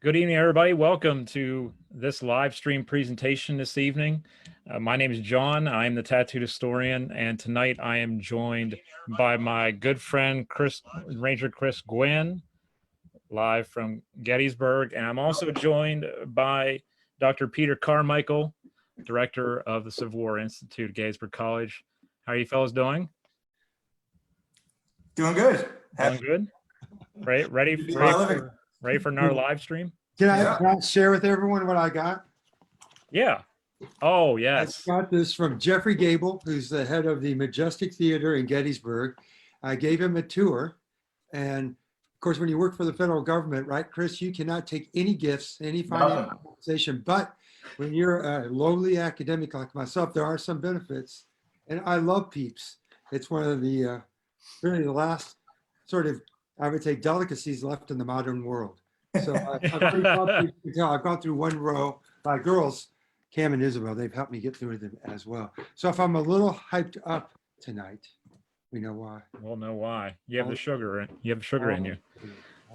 Good evening, everybody. Welcome to this live stream presentation this evening. My name is John. I'm the tattooed historian, and tonight I am joined by my good friend, Ranger Chris Gwynn, live from Gettysburg. And I'm also joined by Dr. Peter Carmichael, director of the Civil War Institute at Gettysburg College. How are you fellows doing? Doing good. Doing good? Ready for another live stream? Can I share with everyone what I got? Yeah. Oh, yes. I got this from Jeffrey Gable, who's the head of the Majestic Theater in Gettysburg. I gave him a tour. And of course, when you work for the federal government, right, Chris, you cannot take any gifts, any financial compensation. But when you're a lowly academic like myself, there are some benefits. And I love Peeps. It's one of the really the last sort of, I would say, delicacies left in the modern world. So I've gone through one row. My girls, Cam and Isabel, they've helped me get through them as well. So if I'm a little hyped up tonight, we know why. We'll know why. You have the sugar in. You have sugar in you.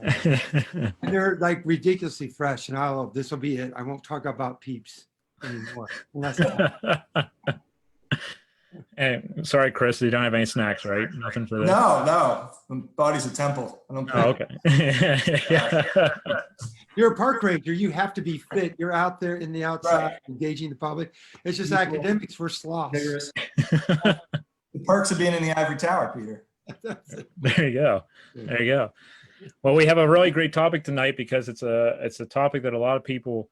And they're like ridiculously fresh, and I love this. Will be it. I won't talk about Peeps anymore. And sorry, Chris, you don't have any snacks, right? Nothing for this. No. My body's a temple. I don't. Oh, okay. You're a park ranger. You have to be fit. You're out there in the outside, engaging the public. It's just academics. We're sloths. The perks of being in the ivory tower, Peter. There you go. There you go. Well, we have a really great topic tonight because it's a topic that a lot of people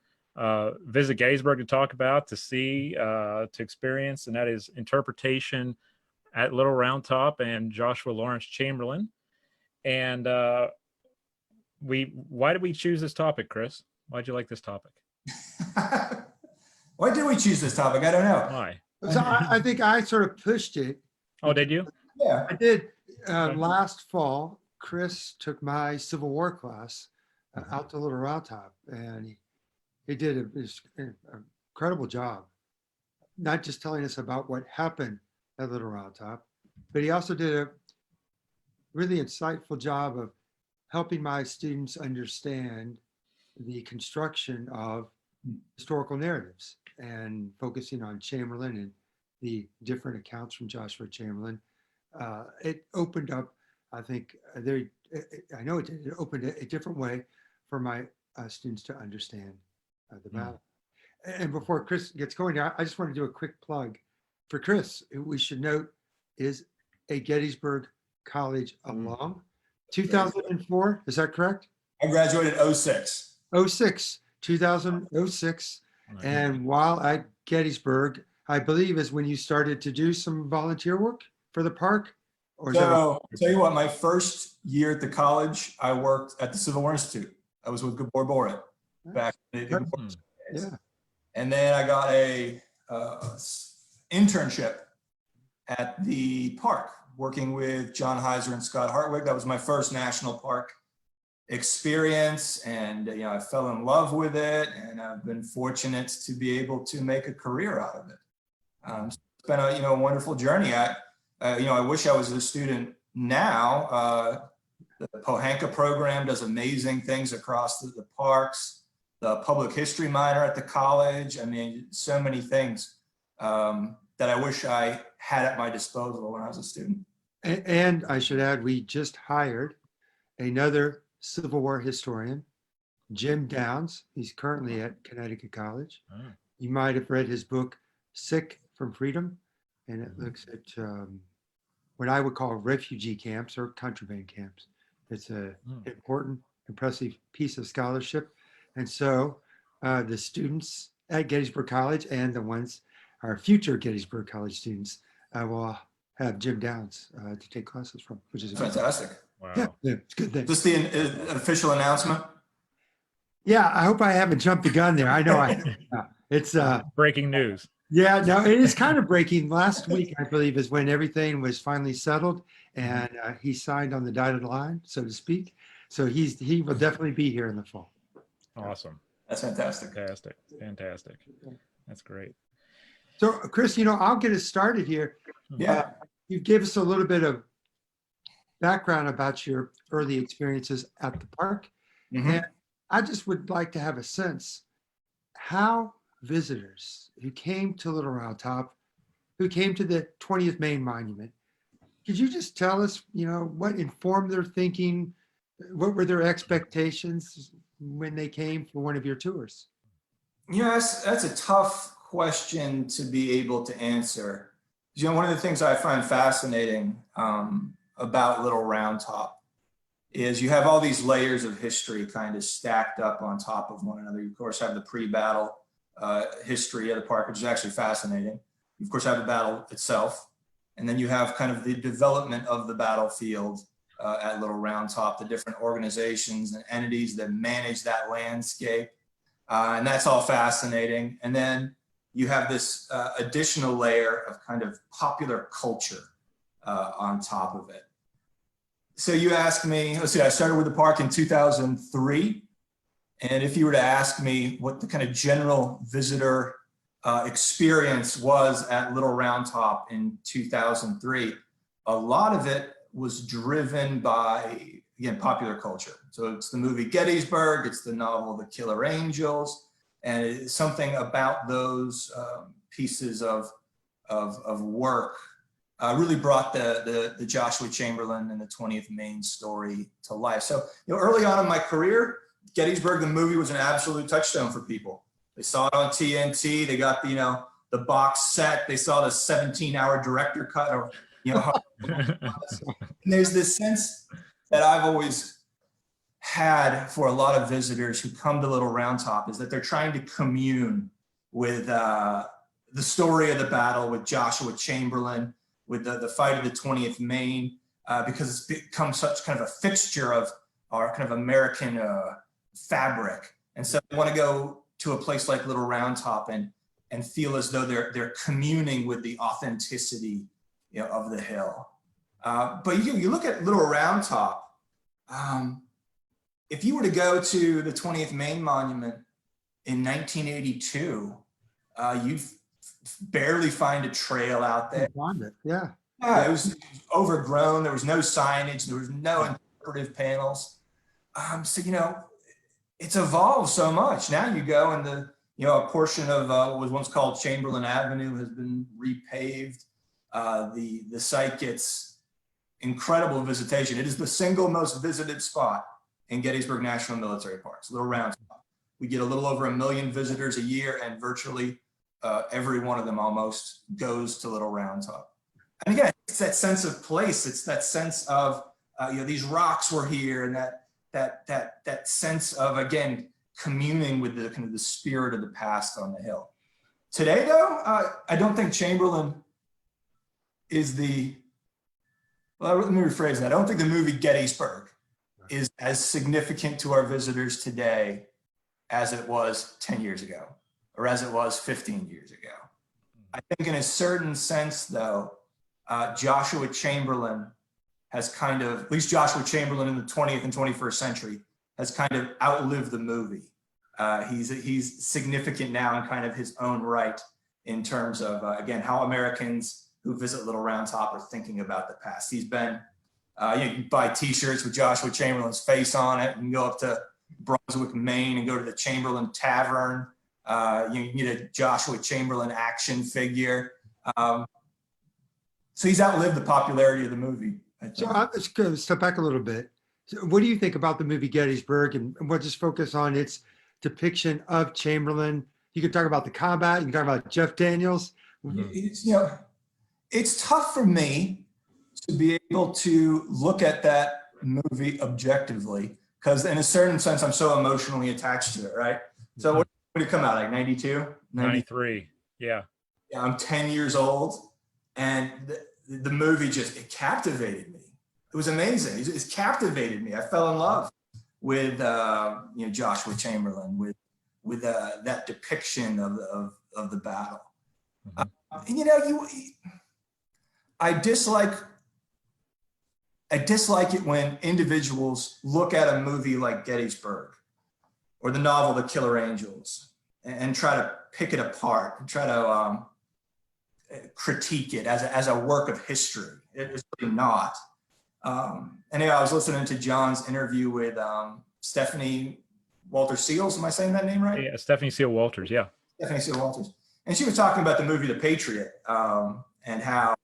visit Gettysburg to talk about, to see, to experience, and that is interpretation at Little Round Top and Joshua Lawrence Chamberlain. And why did we choose this topic, Chris? Why'd you like this topic? Why did we choose this topic? I don't know. Why? So I think I sort of pushed it. Oh, did you? Yeah, I did. Last fall, Chris took my Civil War class out to Little Round Top, and he did an incredible job, not just telling us about what happened at Little Round Top, but he also did a really insightful job of helping my students understand the construction of historical narratives and focusing on Chamberlain and the different accounts from Joshua Chamberlain. It opened up, I think, I know it did, it opened a different way for my students to understand the battle. And before Chris gets going here, I just want to do a quick plug for Chris, who we should note is a Gettysburg College alum. 2004, is that correct? I graduated 06. 2006. And while at Gettysburg, I believe is when you started to do some volunteer work for the park? Or so I'll tell you what, my first year at the college, I worked at the Civil War Institute. I was with Gabor Borat back in the days. Yeah. And then I got a internship at the park, working with John Heiser and Scott Hartwig. That was my first national park experience, and I fell in love with it, and I've been fortunate to be able to make a career out of it. So it's been a wonderful journey. I wish I was a student now. The Pohanka program does amazing things across the parks. The public history minor at the college. I mean, so many things that I wish I had at my disposal when I was a student. And I should add, we just hired another Civil War historian, Jim Downs. He's currently at Connecticut College. You might have read his book, Sick from Freedom, and it looks at what I would call refugee camps or contraband camps. It's an important, impressive piece of scholarship. And so the students at Gettysburg College and the ones, our future Gettysburg College students, will have Jim Downs to take classes from, which is fantastic. Wow. Yeah, it's a good thing. Is this the official announcement? Yeah, I hope I haven't jumped the gun there. I know it's breaking news. Yeah, no, it is kind of breaking. Last week, I believe, is when everything was finally settled, and he signed on the dotted line, so to speak. So he will definitely be here in the fall. Awesome. That's fantastic. Fantastic. That's great. So, Chris, I'll get us started here. Yeah. You gave us a little bit of background about your early experiences at the park. And I just would like to have a sense how visitors who came to Little Round Top, who came to the 20th Main Monument, could you just tell us, what informed their thinking? What were their expectations when they came for one of your tours? That's a tough question to be able to answer. One of the things I find fascinating about Little Round Top is you have all these layers of history kind of stacked up on top of one another. You, of course, have the pre-battle history of the park, which is actually fascinating. You, of course, have the battle itself. And then you have kind of the development of the battlefield at Little Round Top, the different organizations and entities that manage that landscape. And that's all fascinating. And then you have this additional layer of kind of popular culture on top of it. So you asked me, let's see, I started with the park in 2003. And if you were to ask me what the kind of general visitor experience was at Little Round Top in 2003, a lot of it was driven by, again, popular culture. So it's the movie Gettysburg, it's the novel The Killer Angels, and it's something about those pieces of work really brought the Joshua Chamberlain and the 20th Main story to life. So, early on in my career, Gettysburg, the movie, was an absolute touchstone for people. They saw it on TNT. They got the box set. They saw the 17-hour director cut. Or, and there's this sense that I've always had for a lot of visitors who come to Little Round Top, is that they're trying to commune with the story of the battle, with Joshua Chamberlain, with the fight of the 20th Maine, because it's become such kind of a fixture of our kind of American fabric. And so they want to go to a place like Little Round Top and feel as though they're communing with the authenticity of the hill. But you look at Little Round Top, if you were to go to the 20th Main Monument in 1982, you'd barely find a trail out there. Yeah. Yeah, it was overgrown. There was no signage. There was no interpretive panels. So, it's evolved so much. Now you go and a portion of what was once called Chamberlain Avenue has been repaved. The site gets incredible visitation. It is the single most visited spot in Gettysburg National Military Parks, Little Round Top. We get a little over 1 million visitors a year, and virtually every one of them almost goes to Little Round Top. And again, it's that sense of place. It's that sense of these rocks were here, and that sense of, again, communing with the kind of the spirit of the past on the hill. Today, though, I don't think Chamberlain is let me rephrase that. I don't think the movie Gettysburg is as significant to our visitors today as it was 10 years ago, or as it was 15 years ago. I think in a certain sense, though, Joshua Chamberlain has kind of, at least Joshua Chamberlain in the 20th and 21st century, has kind of outlived the movie. He's significant now in kind of his own right in terms of, again, how Americans who visit Little Round Top are thinking about the past. He's been, you can buy t-shirts with Joshua Chamberlain's face on it. You can go up to Brunswick, Maine and go to the Chamberlain Tavern. You can get a Joshua Chamberlain action figure. So he's outlived the popularity of the movie. So let's go step back a little bit. So what do you think about the movie Gettysburg, and we'll just focus on its depiction of Chamberlain? You can talk about the combat. You can talk about Jeff Daniels. It's tough for me to be able to look at that movie objectively, because in a certain sense, I'm so emotionally attached to it, right? So what did it come out, like 92? 93, yeah. Yeah, I'm 10 years old, and the movie it captivated me. It was amazing. It captivated me. I fell in love with Joshua Chamberlain, with that depiction of the battle. And I dislike it when individuals look at a movie like Gettysburg or the novel The Killer Angels and try to pick it apart and try to critique it as a work of history. It's really not. Anyway, I was listening to John's interview with Stephanie Walter Seals. Am I saying that name right? Yeah, Stephanie Seal Walters. Yeah. Stephanie Seal Walters. And she was talking about the movie The Patriot, and how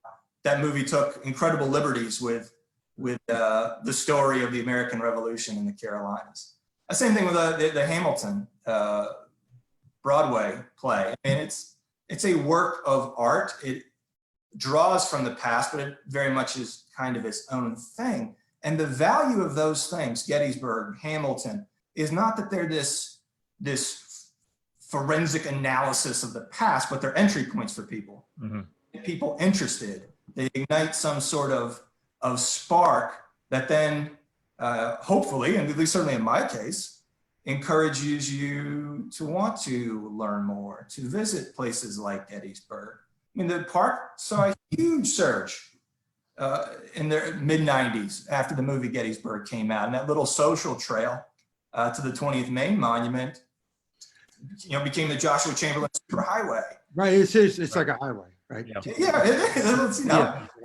that movie took incredible liberties with the story of the American Revolution in the Carolinas. The same thing with the Hamilton Broadway play. I mean, it's a work of art. It draws from the past, but it very much is kind of its own thing. And the value of those things, Gettysburg, Hamilton, is not that they're this forensic analysis of the past, but they're entry points for people. People interested. They ignite some sort of spark that then hopefully, and at least certainly in my case, encourages you to want to learn more, to visit places like Gettysburg. I mean, the park saw a huge surge in the mid-90s after the movie Gettysburg came out, and that little social trail to the 20th Main Monument, became the Joshua Chamberlain Superhighway. Right, it's like a highway, right? Yeah. Yeah, it's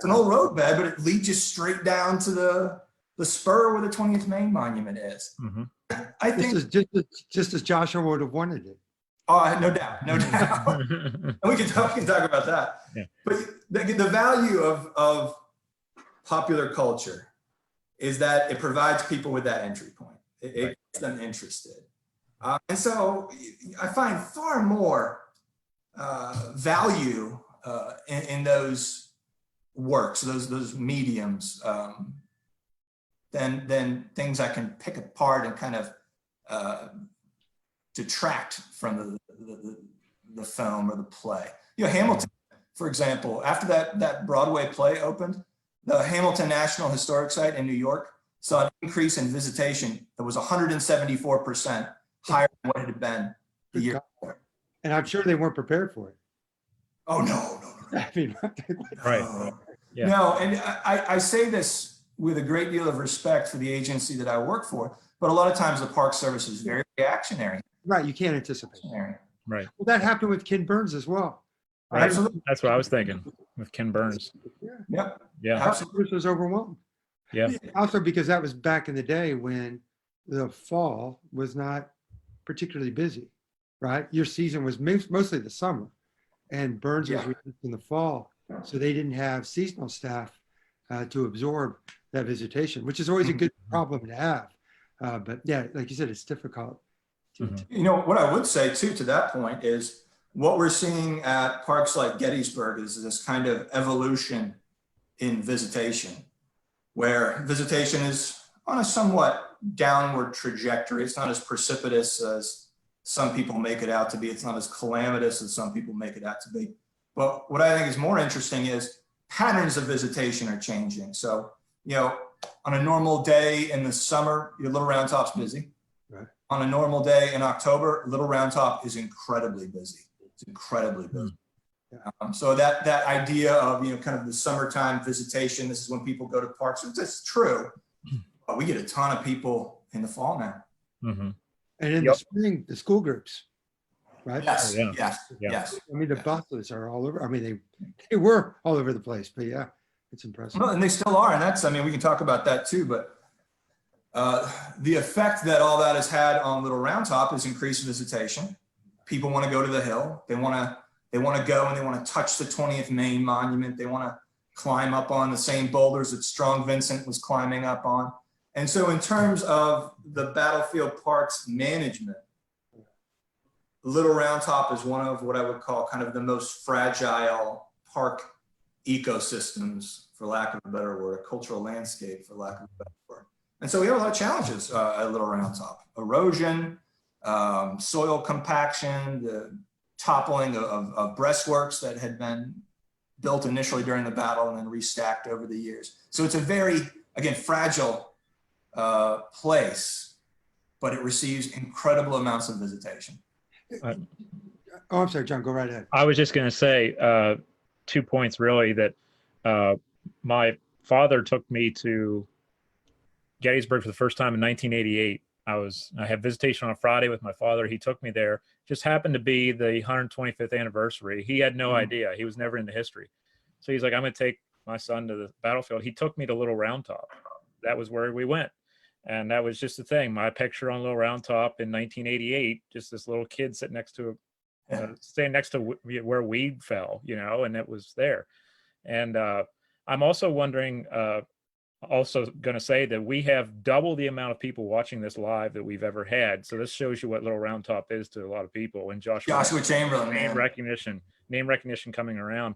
an old roadbed, but it leads you straight down to the spur where the 20th Main Monument is. I think just as Joshua would have wanted it. Oh, no doubt, no doubt. And we can talk about that. Yeah. But the value of popular culture is that it provides people with that entry point. It gets them interested. And so I find far more value in those works, those mediums, than things I can pick apart and kind of detract from the film or the play. Hamilton, for example, after that Broadway play opened, the Hamilton National Historic Site in New York saw an increase in visitation that was 174% higher than what it had been the year before. And I'm sure they weren't prepared for it. Oh, no. I mean, Right. Yeah. No, and I say this with a great deal of respect for the agency that I work for, but a lot of times the Park Service is very reactionary. right, you can't anticipate. Right. Well, that happened with Ken Burns as well. Right. Absolutely. That's what I was thinking with Ken Burns. Yep. Yeah. Absolutely. Bruce was overwhelmed. Yeah. Also because that was back in the day when the fall was not particularly busy, right? Your season was mostly the summer, and Burns was released in the fall, so they didn't have seasonal staff to absorb that visitation, which is always a good problem to have. But yeah, like you said, it's difficult. What I would say too to that point is what we're seeing at parks like Gettysburg is this kind of evolution in visitation, where visitation is on a somewhat downward trajectory. It's not as precipitous as some people make it out to be. It's not as calamitous as some people make it out to be. But what I think is more interesting is patterns of visitation are changing. So, on a normal day in the summer, your Little Round Top's busy. Right. On a normal day in October, Little Round Top is incredibly busy. It's incredibly busy. So that idea of, kind of the summertime visitation, this is when people go to parks, it's true. But we get a ton of people in the fall now. And in the spring, the school groups, right? Yes, Oh, yeah. yes. I mean, the buses are all over. I mean, they were all over the place, but yeah, it's impressive. Well, and they still are. And we can talk about that too, but the effect that all that has had on Little Round Top is increased visitation. People want to go to the hill. They want to go and they want to touch the 20th Main Monument. They want to climb up on the same boulders that Strong Vincent was climbing up on. And so in terms of the Battlefield Parks management, Little Round Top is one of what I would call kind of the most fragile park ecosystems, for lack of a better word, a cultural landscape, for lack of a better word. And so we have a lot of challenges at Little Round Top: erosion, soil compaction, the toppling of breastworks that had been built initially during the battle and then restacked over the years. So it's a very, again, fragile place, but it receives incredible amounts of visitation. Oh, I'm sorry, John, go right ahead. I was just going to say 2 points really, that my father took me to Gettysburg for the first time in 1988. I had visitation on a Friday with my father. He took me there. Just happened to be the 125th anniversary. He had no idea. He was never into history. So he's like, I'm going to take my son to the battlefield. He took me to Little Round Top. That was where we went. And that was just the thing. My picture on Little Round Top in 1988, just this little kid sitting next to staying next to where weed fell, and it was there. And I'm also wondering, also going to say that we have double the amount of people watching this live that we've ever had. So this shows you what Little Round Top is to a lot of people. And Joshua Chamberlain, name recognition coming around.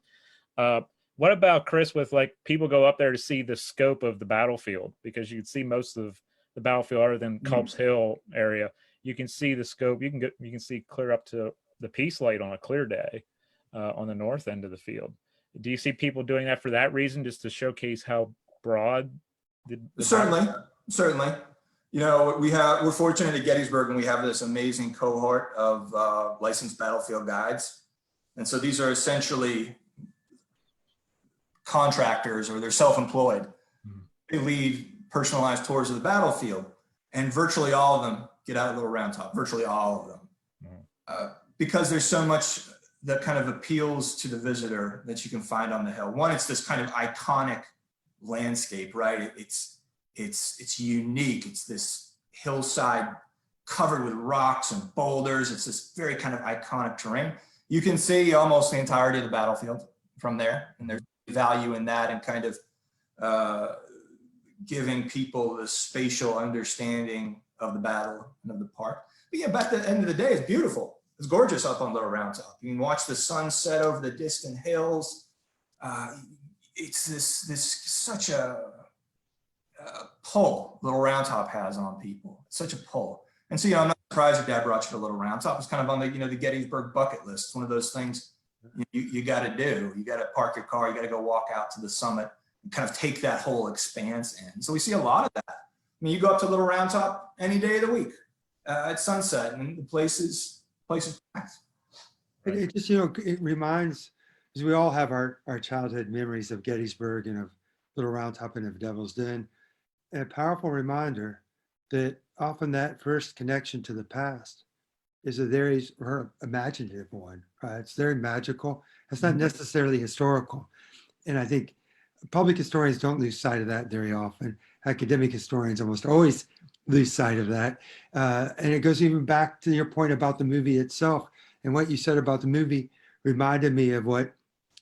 What about, Chris, with like people go up there to see the scope of the battlefield, because you can see most of the battlefield other than Culp's Hill area. You can see the scope. You can see clear up to the Peace Light on a clear day on the north end of the field. Do you see people doing that for that reason, just to showcase how broad certainly. We're fortunate at Gettysburg, and we have this amazing cohort of licensed battlefield guides. And so these are essentially contractors, or they're self-employed. They lead personalized tours of the battlefield, and virtually all of them get out of Little Round Top, virtually all of them. Because there's so much that kind of appeals to the visitor that you can find on the hill. One, it's this kind of iconic landscape, right? It's unique. It's this hillside covered with rocks and boulders. It's this very kind of iconic terrain. You can see almost the entirety of the battlefield from there, and there's value in that, and kind of giving people the spatial understanding of the battle and of the park. But yeah, at the end of the day, it's beautiful. It's gorgeous up on Little Round Top. You can watch the sun set over the distant hills. It's such a pull Little Round Top has on people. It's such a pull. And so, I'm not surprised your dad brought you to Little Round Top. It's kind of on the, the Gettysburg bucket list. It's one of those things you got to do. You got to park your car. You got to go walk out to the summit and kind of take that whole expanse in. So we see a lot of that. I mean, you go up to Little Round Top any day of the week at sunset, and the place is packed. It just, it reminds, because we all have our childhood memories of Gettysburg and of Little Round Top and of Devil's Den. And a powerful reminder that often that first connection to the past is a very imaginative one, right? It's very magical. It's not necessarily historical. And I think public historians don't lose sight of that very often. Academic historians almost always lose sight of that. And it goes even back to your point about the movie itself. And what you said about the movie reminded me of what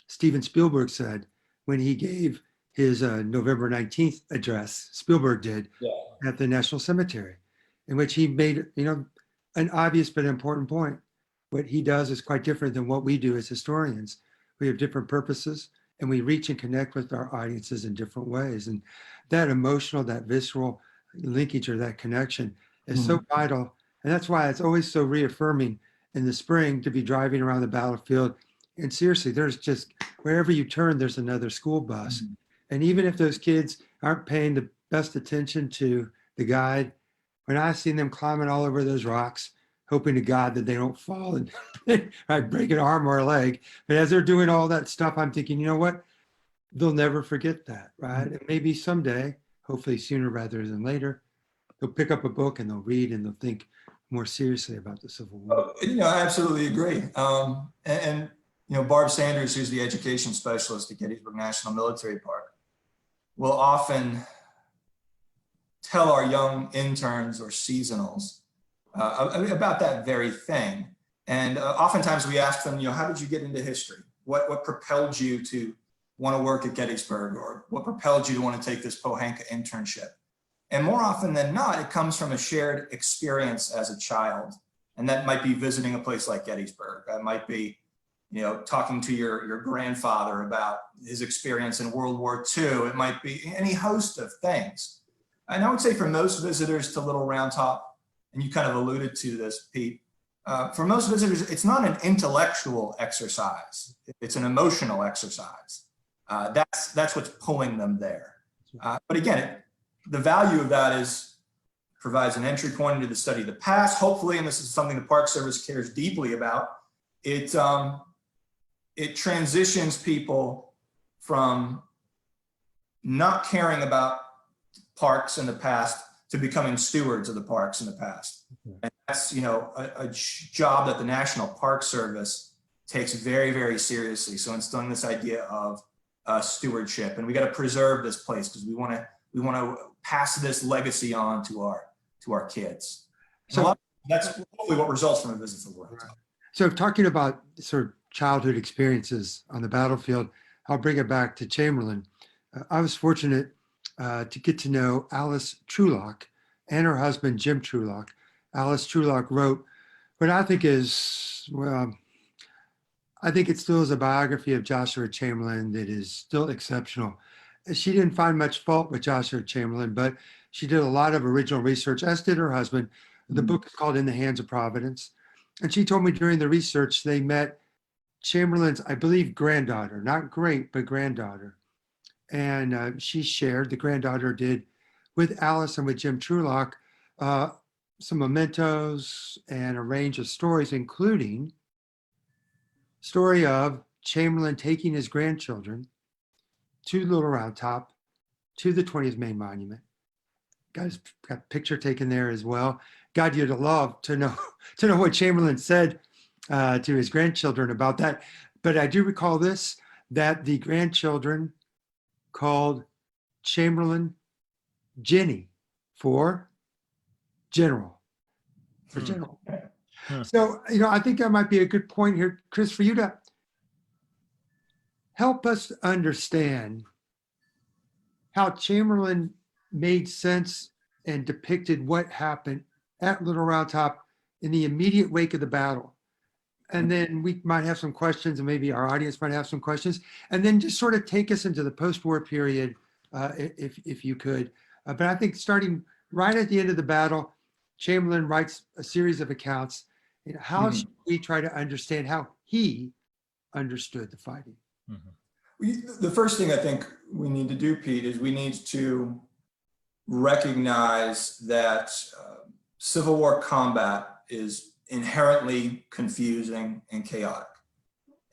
Steven Spielberg said when he gave his November 19th address, Spielberg did, at the National Cemetery, in which he made, an obvious but important point. What he does is quite different than what we do as historians. We have different purposes, and we reach and connect with our audiences in different ways. And that emotional, that visceral linkage, or that connection is so vital. And that's why it's always so reaffirming in the spring to be driving around the battlefield. And seriously, there's just, wherever you turn, there's another school bus. And even if those kids aren't paying the best attention to the guide, when I've seen them climbing all over those rocks, hoping to God that they don't fall and break an arm or a leg. But as they're doing all that stuff, I'm thinking, you know what? They'll never forget that, right? And maybe someday, hopefully sooner rather than later, they'll pick up a book and they'll read and they'll think more seriously about the Civil War. I absolutely agree. Barb Sanders, who's the education specialist at Gettysburg National Military Park, will often tell our young interns or seasonals about that very thing. And oftentimes we ask them, how did you get into history? What propelled you to want to work at Gettysburg, or what propelled you to want to take this Pohanka internship? And more often than not, it comes from a shared experience as a child. And that might be visiting a place like Gettysburg. That might be, talking to your grandfather about his experience in World War II. It might be any host of things. And I would say for most visitors to Little Round Top, and you kind of alluded to this, Pete, for most visitors, it's not an intellectual exercise. It's an emotional exercise. That's what's pulling them there. But again, the value of that provides an entry point into the study of the past. Hopefully, and this is something the Park Service cares deeply about, it transitions people from not caring about parks in the past to becoming stewards of the parks in the past. And that's, a job that the National Park Service takes very, very seriously. So instilling this idea of stewardship, and we got to preserve this place because we want to pass this legacy on to our kids. So That's hopefully what results from a visit to the Round Top. So talking about sort of childhood experiences on the battlefield, I'll bring it back to Chamberlain. I was fortunate to get to know Alice Trulock and her husband, Jim Trulock. Alice Trulock wrote what I think is, well, I think it still is a biography of Joshua Chamberlain that is still exceptional. She didn't find much fault with Joshua Chamberlain, but she did a lot of original research, as did her husband. The book is called In the Hands of Providence. And she told me during the research, they met Chamberlain's, I believe, granddaughter, not great, but granddaughter. And she shared, the granddaughter did, with Alice and with Jim Trulock, some mementos and a range of stories, including story of Chamberlain taking his grandchildren to Little Round Top, to the 20th Maine Monument. Got a picture taken there as well. God, you'd love to know what Chamberlain said to his grandchildren about that. But I do recall this, that the grandchildren called Chamberlain Jenny for general. So, I think that might be a good point here, Chris, for you to help us understand how Chamberlain made sense and depicted what happened at Little Round Top in the immediate wake of the battle. And then we might have some questions, and maybe our audience might have some questions, and then just sort of take us into the post-war period, if you could. But I think starting right at the end of the battle, Chamberlain writes a series of accounts. How should we try to understand how he understood the fighting? The first thing I think we need to do, Pete, is we need to recognize that Civil War combat is inherently confusing and chaotic.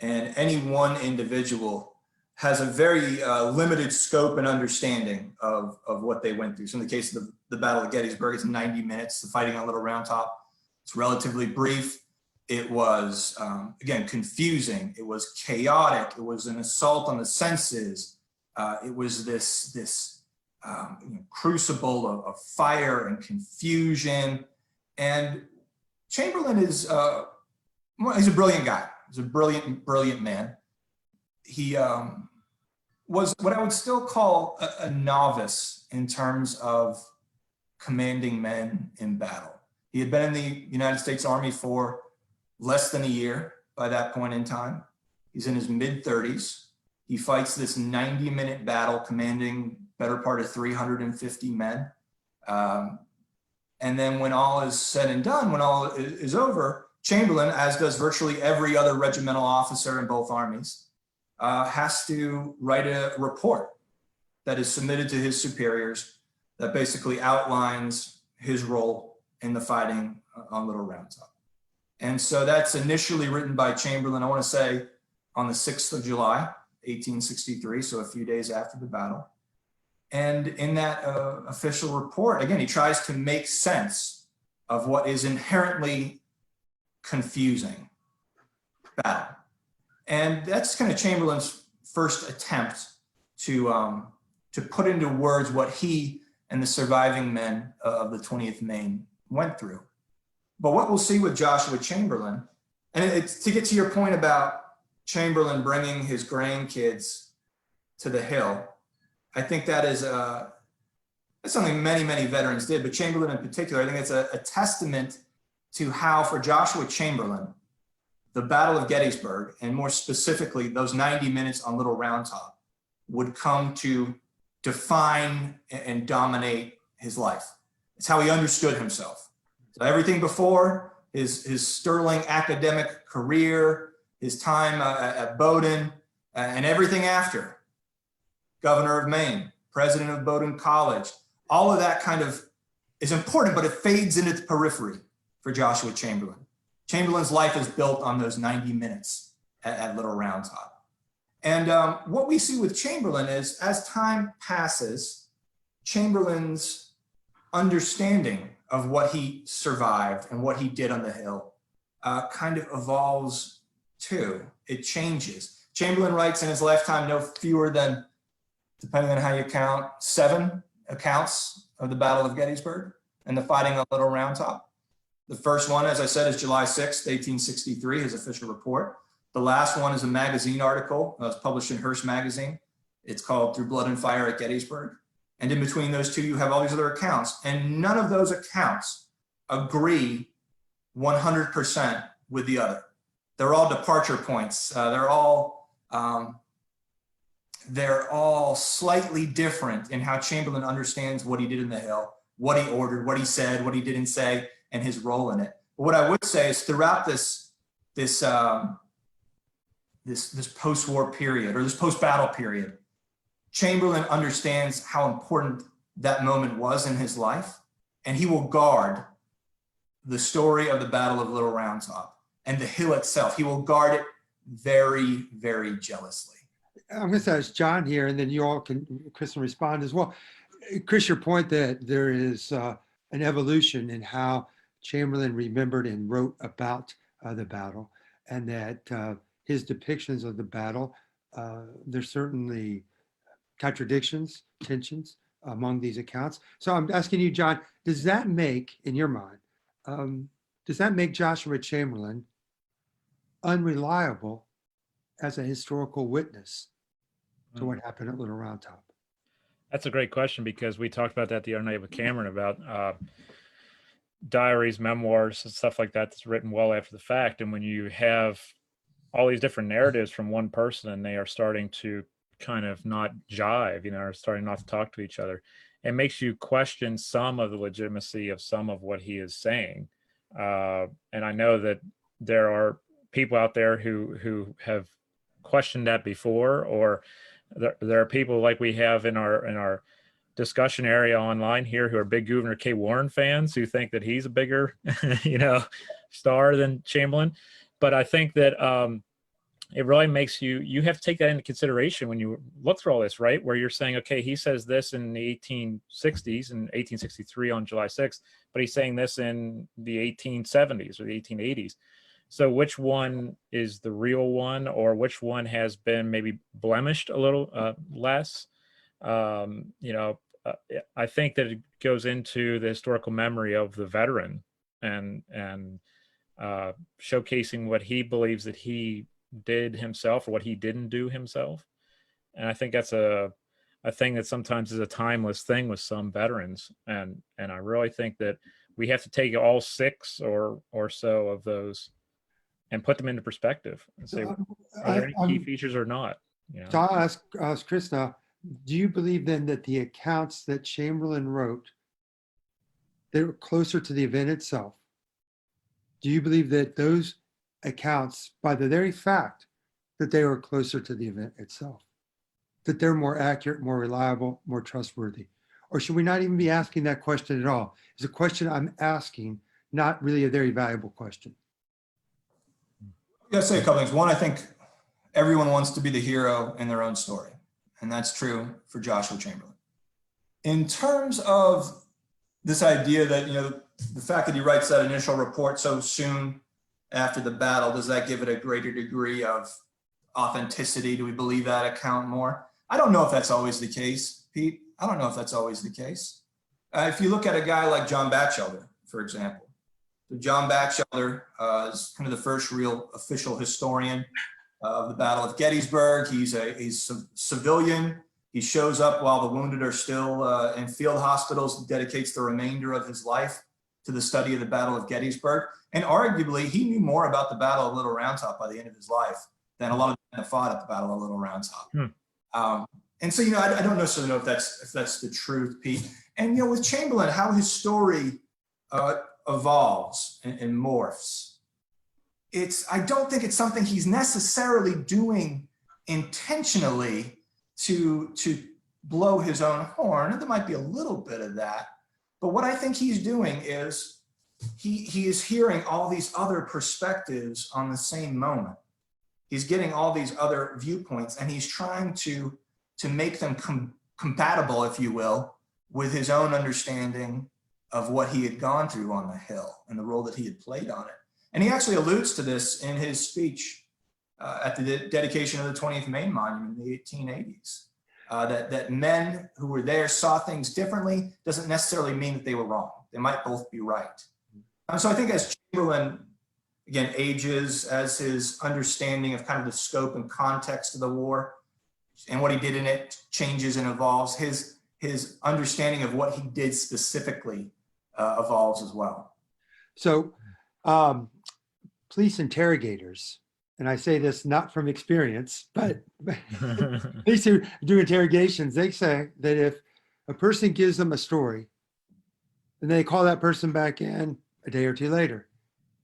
And any one individual has a very limited scope and understanding of what they went through. So in the case of the Battle of Gettysburg, it's 90 minutes. The fighting on Little Round Top, it's relatively brief. It was, again, confusing. It was chaotic. It was an assault on the senses. It was this crucible of fire and confusion. And Chamberlain is, he's a brilliant guy. He's a brilliant man. He was what I would still call a novice in terms of commanding men in battle. He had been in the United States Army for less than a year by that point in time. He's in his mid-30s. He fights this 90-minute battle commanding better part of 350 men. And then when all is said and done, when all is over, Chamberlain, as does virtually every other regimental officer in both armies, has to write a report that is submitted to his superiors that basically outlines his role in the fighting on Little Round Top. And so that's initially written by Chamberlain, I want to say, on the 6th of July, 1863, so a few days after the battle. And in that official report, again, he tries to make sense of what is inherently confusing battle. And that's kind of Chamberlain's first attempt to put into words what he and the surviving men of the 20th Maine went through. But what we'll see with Joshua Chamberlain, and it's to get to your point about Chamberlain bringing his grandkids to the Hill, I think that is that's something many veterans did, but Chamberlain in particular, I think it's a testament to how, for Joshua Chamberlain, the Battle of Gettysburg, and more specifically, those 90 minutes on Little Round Top, would come to define and dominate his life. It's how he understood himself. So everything before, his sterling academic career, his time at Bowdoin, and everything after, governor of Maine, president of Bowdoin College, all of that kind of is important, but it fades into the periphery for Joshua Chamberlain. Chamberlain's life is built on those 90 minutes at Little Round Top. And what we see with Chamberlain is, as time passes, Chamberlain's understanding of what he survived and what he did on the Hill kind of evolves too. It changes. Chamberlain writes in his lifetime no fewer than, depending on how you count, 7 accounts of the Battle of Gettysburg and the fighting on Little Round Top. The first one, as I said, is July 6th, 1863, his official report. The last one is a magazine article that was published in Hearst magazine. It's called Through Blood and Fire at Gettysburg. And in between those two, you have all these other accounts. And none of those accounts agree 100% with the other. They're all departure points. They're all slightly different in how Chamberlain understands what he did in the Hill, what he ordered, what he said, what he didn't say, and his role in it. But what I would say is throughout this post-war period, or this post-battle period, Chamberlain understands how important that moment was in his life, and he will guard the story of the Battle of Little Round Top and the Hill itself. He will guard it very, very jealously. I'm going to ask John here, and then you all can, Chris, can respond as well. Chris, your point that there is an evolution in how Chamberlain remembered and wrote about the battle, and that his depictions of the battle, there's certainly contradictions, tensions among these accounts. So I'm asking you, John, does that make, in your mind, does that make Joshua Chamberlain unreliable as a historical witness to what happened at Little Round Top? That's a great question, because we talked about that the other night with Cameron about diaries, memoirs, and stuff like that that's written well after the fact. And when you have all these different narratives from one person and they are starting to kind of not jive, are starting not to talk to each other, it makes you question some of the legitimacy of some of what he is saying. And I know that there are people out there who have questioned that before, or there are people like we have in our discussion area online here who are big Gouverneur K. Warren fans who think that he's a bigger, star than Chamberlain. But I think that it really makes you have to take that into consideration when you look through all this, right? Where you're saying, okay, he says this in the 1860s, in 1863 on July 6th, but he's saying this in the 1870s or the 1880s. So which one is the real one, or which one has been maybe blemished a little less? I think that it goes into the historical memory of the veteran and showcasing what he believes that he did himself or what he didn't do himself. And I think that's a thing that sometimes is a timeless thing with some veterans. And I really think that we have to take all six or so of those and put them into perspective and say, are there any key features or not? So I'll ask Chris now, do you believe then that the accounts that Chamberlain wrote, they were closer to the event itself? Do you believe that those accounts, by the very fact that they were closer to the event itself, that they're more accurate, more reliable, more trustworthy? Or should we not even be asking that question at all? It's a question I'm asking, not really a very valuable question. I gotta say a couple things. One, I think everyone wants to be the hero in their own story, and that's true for Joshua Chamberlain. In terms of this idea that, the fact that he writes that initial report so soon after the battle, does that give it a greater degree of authenticity? Do we believe that account more? I don't know if that's always the case, Pete. I don't know if that's always the case. If you look at a guy like John Batchelder, for example, John Batchelder is kind of the first real official historian of the Battle of Gettysburg. He's a civilian. He shows up while the wounded are still in field hospitals, dedicates the remainder of his life to the study of the Battle of Gettysburg. And arguably, he knew more about the Battle of Little Round Top by the end of his life than a lot of them that fought at the Battle of Little Round Top. And so, I don't necessarily know if that's the truth, Pete. And, with Chamberlain, how his story evolves and morphs, I don't think it's something he's necessarily doing intentionally to blow his own horn. There might be a little bit of that, but what I think he's doing is he is hearing all these other perspectives on the same moment. He's getting all these other viewpoints, and he's trying to make them compatible, if you will, with his own understanding of what he had gone through on the Hill and the role that he had played on it. And he actually alludes to this in his speech at the dedication of the 20th Maine Monument in the 1880s. that men who were there saw things differently doesn't necessarily mean that they were wrong. They might both be right. So I think as Chamberlain, again, ages, as his understanding of kind of the scope and context of the war and what he did in it changes and evolves, his understanding of what he did specifically evolves as well. So police interrogators, and I say this not from experience, but police who do interrogations, they say that if a person gives them a story and they call that person back in a day or two later,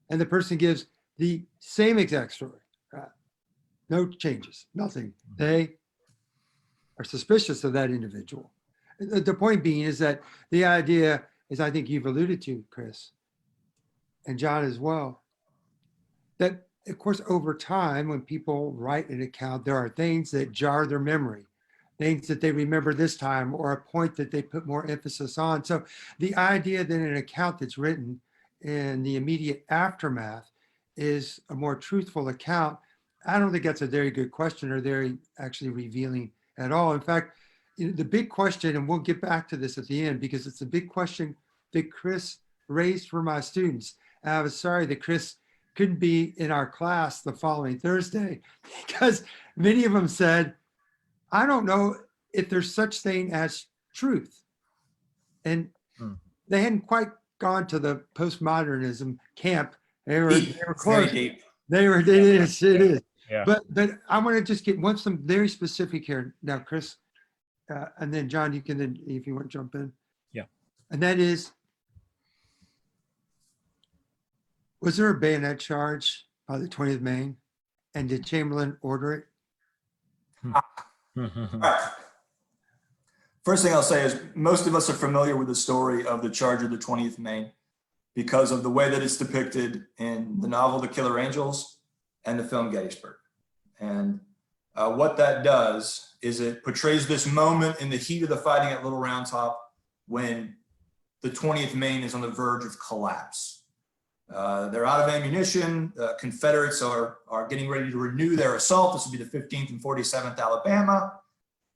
and the person gives the same exact story, no changes, nothing, they are suspicious of that individual. The point being is that the idea, as I think you've alluded to, Chris, and John as well, that of course, over time, when people write an account, there are things that jar their memory, things that they remember this time, or a point that they put more emphasis on. So the idea that an account that's written in the immediate aftermath is a more truthful account, I don't think that's a very good question or very actually revealing at all. In fact, the big question, and we'll get back to this at the end, because it's a big question that Chris raised for my students. And I was sorry that Chris couldn't be in our class the following Thursday, because many of them said, I don't know if there's such thing as truth. And they hadn't quite gone to the postmodernism camp. They were close. It is. Yeah. But I want to just get some very specific here now, Chris, and then John, you can then, if you want to jump in. Yeah. And that is, was there a bayonet charge by the 20th Maine, and did Chamberlain order it? All right. First thing I'll say is most of us are familiar with the story of the charge of the 20th Maine because of the way that it's depicted in the novel The Killer Angels and the film Gettysburg. And what that does is it portrays this moment in the heat of the fighting at Little Round Top when the 20th Maine is on the verge of collapse. They're out of ammunition. The Confederates are getting ready to renew their assault. This will be the 15th and 47th Alabama.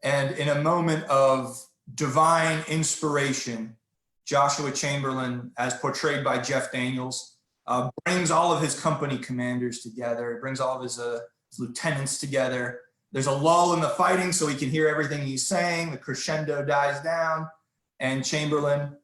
And in a moment of divine inspiration, Joshua Chamberlain, as portrayed by Jeff Daniels, brings all of his company commanders together, brings all of his lieutenants together. There's a lull in the fighting so he can hear everything he's saying. The crescendo dies down, and Chamberlain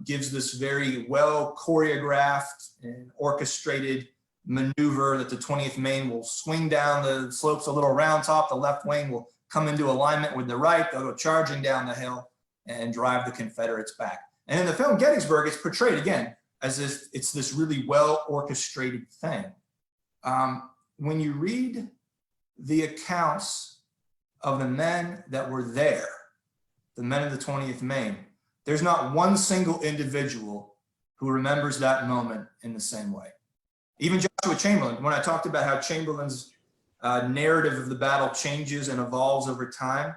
gives this very well choreographed and orchestrated maneuver that the 20th Maine will swing down the slopes of Little Round Top. The left wing will come into alignment with the right. They'll go charging down the hill and drive the Confederates back. And in the film Gettysburg, it's portrayed again as if it's this really well orchestrated thing. When you read the accounts of the men that were there, the men of the 20th Maine, there's not one single individual who remembers that moment in the same way. Even Joshua Chamberlain, when I talked about how Chamberlain's narrative of the battle changes and evolves over time,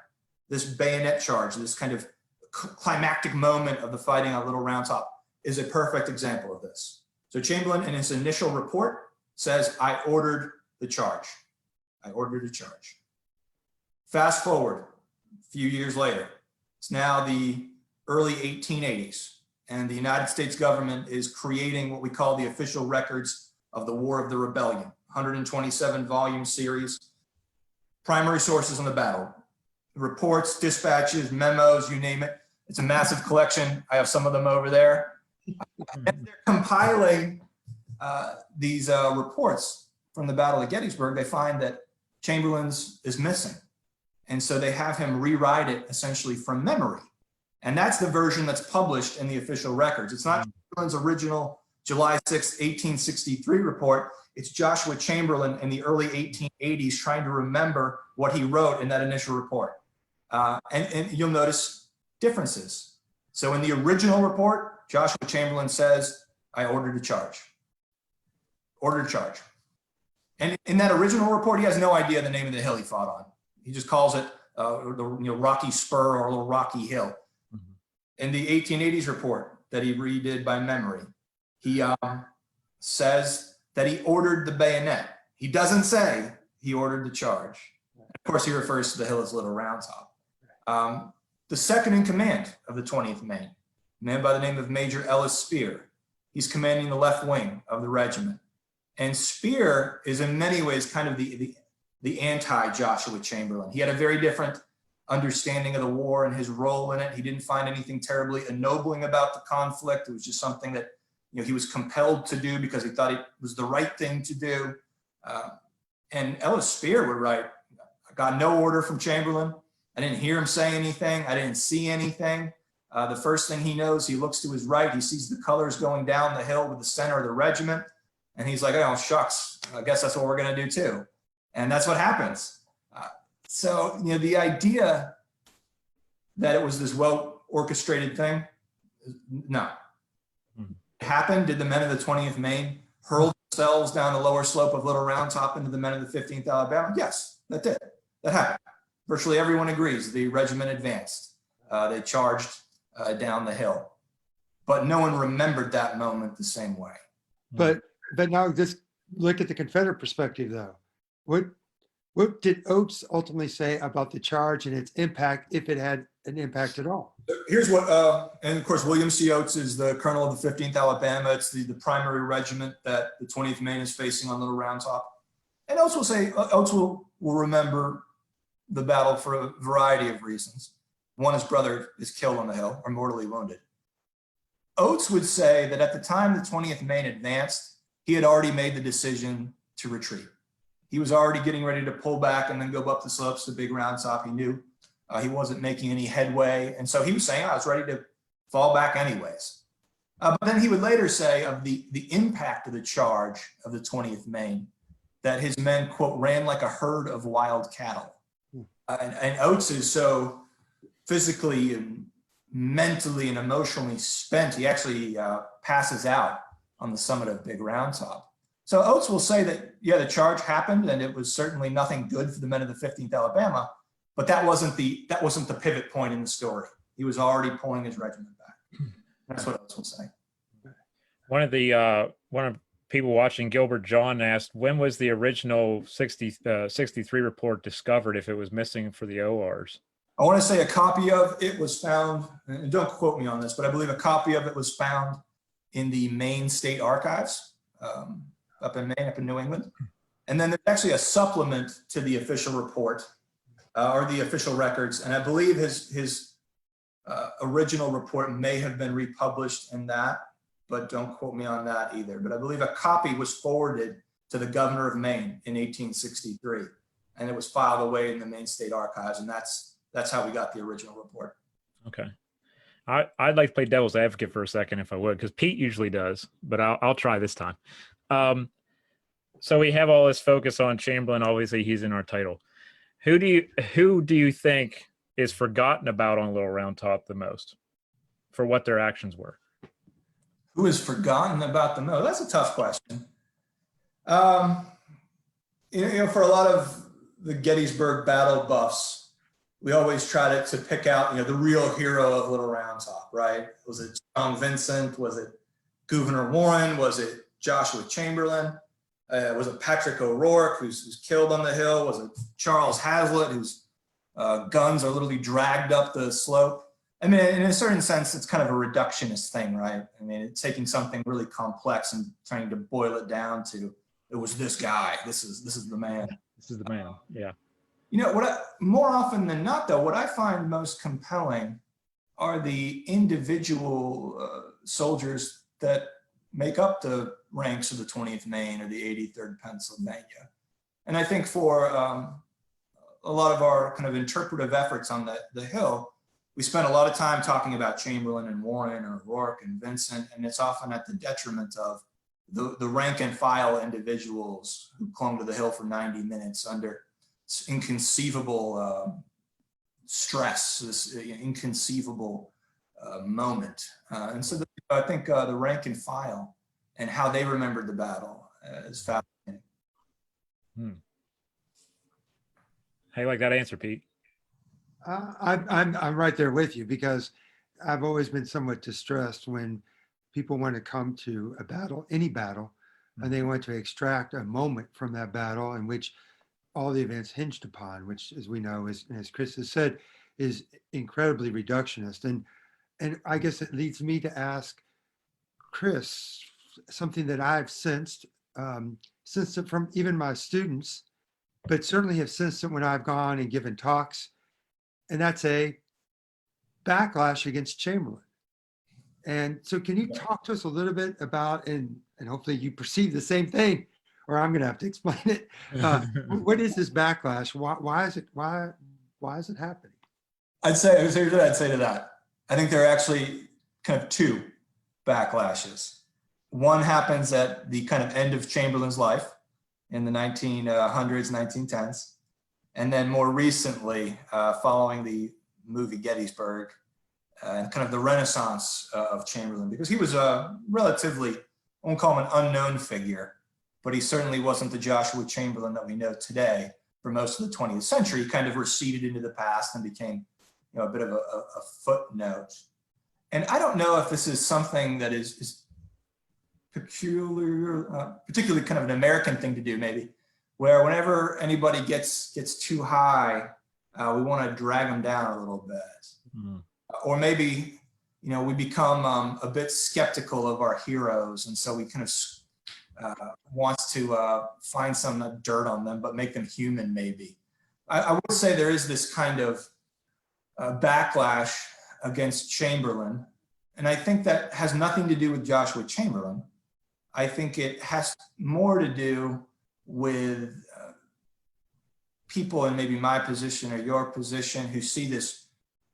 this bayonet charge, this kind of climactic moment of the fighting on Little Round Top is a perfect example of this. So Chamberlain in his initial report says, I ordered the charge. I ordered a charge. Fast forward a few years later, it's now the early 1880s, and the United States government is creating what we call the official records of the War of the Rebellion, 127 volume series, primary sources on the battle, reports, dispatches, memos, you name it. It's a massive collection. I have some of them over there. And they're compiling these reports from the Battle of Gettysburg. They find that Chamberlain's is missing. And so they have him rewrite it essentially from memory. And that's the version that's published in the official records. It's not Chamberlain's original July 6, 1863 report. It's Joshua Chamberlain in the early 1880s trying to remember what he wrote in that initial report. And you'll notice differences. So in the original report, Joshua Chamberlain says, I ordered a charge. Ordered a charge. And in that original report, he has no idea the name of the hill he fought on. He just calls it the Rocky Spur or Little Rocky Hill. In the 1880s report that he redid by memory, he says that he ordered the bayonet. He doesn't say he ordered the charge. Of course, he refers to the hill as Little Round Top. The second in command of the 20th Maine, a man by the name of Major Ellis Spear. He's commanding the left wing of the regiment. And Spear is in many ways kind of the anti-Joshua Chamberlain. He had a very different understanding of the war and his role in it. He didn't find anything terribly ennobling about the conflict. It was just something that he was compelled to do because he thought it was the right thing to do. And Ellis Spear would write, I got no order from Chamberlain. I didn't hear him say anything. I didn't see anything. The first thing he knows, he looks to his right. He sees the colors going down the hill with the center of the regiment. And he's like, oh, shucks, I guess that's what we're going to do too. And that's what happens. So, the idea that it was this well-orchestrated thing, no. It happened. Did the men of the 20th Maine hurl themselves down the lower slope of Little Round Top into the men of the 15th Alabama? Yes, that did. That happened. Virtually everyone agrees the regiment advanced. They charged down the hill. But no one remembered that moment the same way. But now just look at the Confederate perspective, though. What did Oates ultimately say about the charge and its impact, if it had an impact at all? Here's what, and of course, William C. Oates is the colonel of the 15th Alabama. It's the primary regiment that the 20th Maine is facing on Little Round Top. And Oates will say, Oates will remember the battle for a variety of reasons. One, his brother is killed on the hill or mortally wounded. Oates would say that at the time the 20th Maine advanced, he had already made the decision to retreat. He was already getting ready to pull back and then go up the slopes to Big Round Top. He knew he wasn't making any headway. And so he was saying, I was ready to fall back anyways. But then he would later say of the impact of the charge of the 20th Maine, that his men, quote, ran like a herd of wild cattle. And Oates is so physically and mentally and emotionally spent, he actually passes out on the summit of Big Round Top. So Oates will say that, yeah, the charge happened and it was certainly nothing good for the men of the 15th Alabama, but that wasn't the pivot point in the story. He was already pulling his regiment back. That's what Oates will say. One of people watching, Gilbert John, asked, when was the original 63 report discovered if it was missing for the ORs? I want to say a copy of it was found, and don't quote me on this, but I believe a copy of it was found in the Maine State Archives up in Maine, up in New England. And then there's actually a supplement to the official report or the official records. And I believe his original report may have been republished in that, but don't quote me on that either. But I believe a copy was forwarded to the governor of Maine in 1863, and it was filed away in the Maine State Archives. And that's how we got the original report. Okay. I'd like to play devil's advocate for a second if I would, because Pete usually does, but I'll try this time. So we have all this focus on Chamberlain. Obviously, he's in our title. Who do you think is forgotten about on Little Round Top the most for what their actions were? Who is forgotten about the most? That's a tough question. For a lot of the Gettysburg battle buffs, we always try to pick out, the real hero of Little Round Top, right? Was it John Vincent? Was it Gouverneur Warren? Was it Joshua Chamberlain? Was it Patrick O'Rourke, who's killed on the hill? Was it Charles Hazlitt, whose guns are literally dragged up the slope? I mean, in a certain sense, it's kind of a reductionist thing, right? I mean, it's taking something really complex and trying to boil it down to, it was this guy. This is the man. This is the man. Yeah. More often than not, though, what I find most compelling are the individual soldiers that make up the ranks of the 20th Maine or the 83rd Pennsylvania. And I think for a lot of our kind of interpretive efforts on the Hill, we spent a lot of time talking about Chamberlain and Warren or O'Rourke and Vincent, and it's often at the detriment of the rank and file individuals who clung to the Hill for 90 minutes under inconceivable stress, this inconceivable moment. And so I think the rank and file and how they remembered the battle is fascinating. How you like that answer, Pete? I'm right there with you, because I've always been somewhat distressed when people want to come to a battle, any battle, and they want to extract a moment from that battle in which all the events hinged upon, which, as we know, as Chris has said, is incredibly reductionist. And I guess it leads me to ask Chris something that I've sensed it from even my students, but certainly have sensed it when I've gone and given talks, and that's a backlash against Chamberlain. And so can you talk to us a little bit about, and hopefully you perceive the same thing, or I'm going to have to explain it. What is this backlash? Why is it happening? I'd say to that. I think there are actually kind of two backlashes. One happens at the kind of end of Chamberlain's life in the 1900s, 1910s. And then more recently, following the movie Gettysburg, and kind of the renaissance of Chamberlain, because he was a relatively, I won't call him an unknown figure, but he certainly wasn't the Joshua Chamberlain that we know today. For most of the 20th century, he kind of receded into the past and became, a bit of a footnote. And I don't know if this is something that is particularly kind of an American thing to do, maybe, where whenever anybody gets too high, we want to drag them down a little bit. Or maybe, we become a bit skeptical of our heroes, and so we kind of want to find some dirt on them, but make them human, maybe. I would say there is this kind of backlash against Chamberlain, and I think that has nothing to do with Joshua Chamberlain. I think it has more to do with people in maybe my position or your position who see this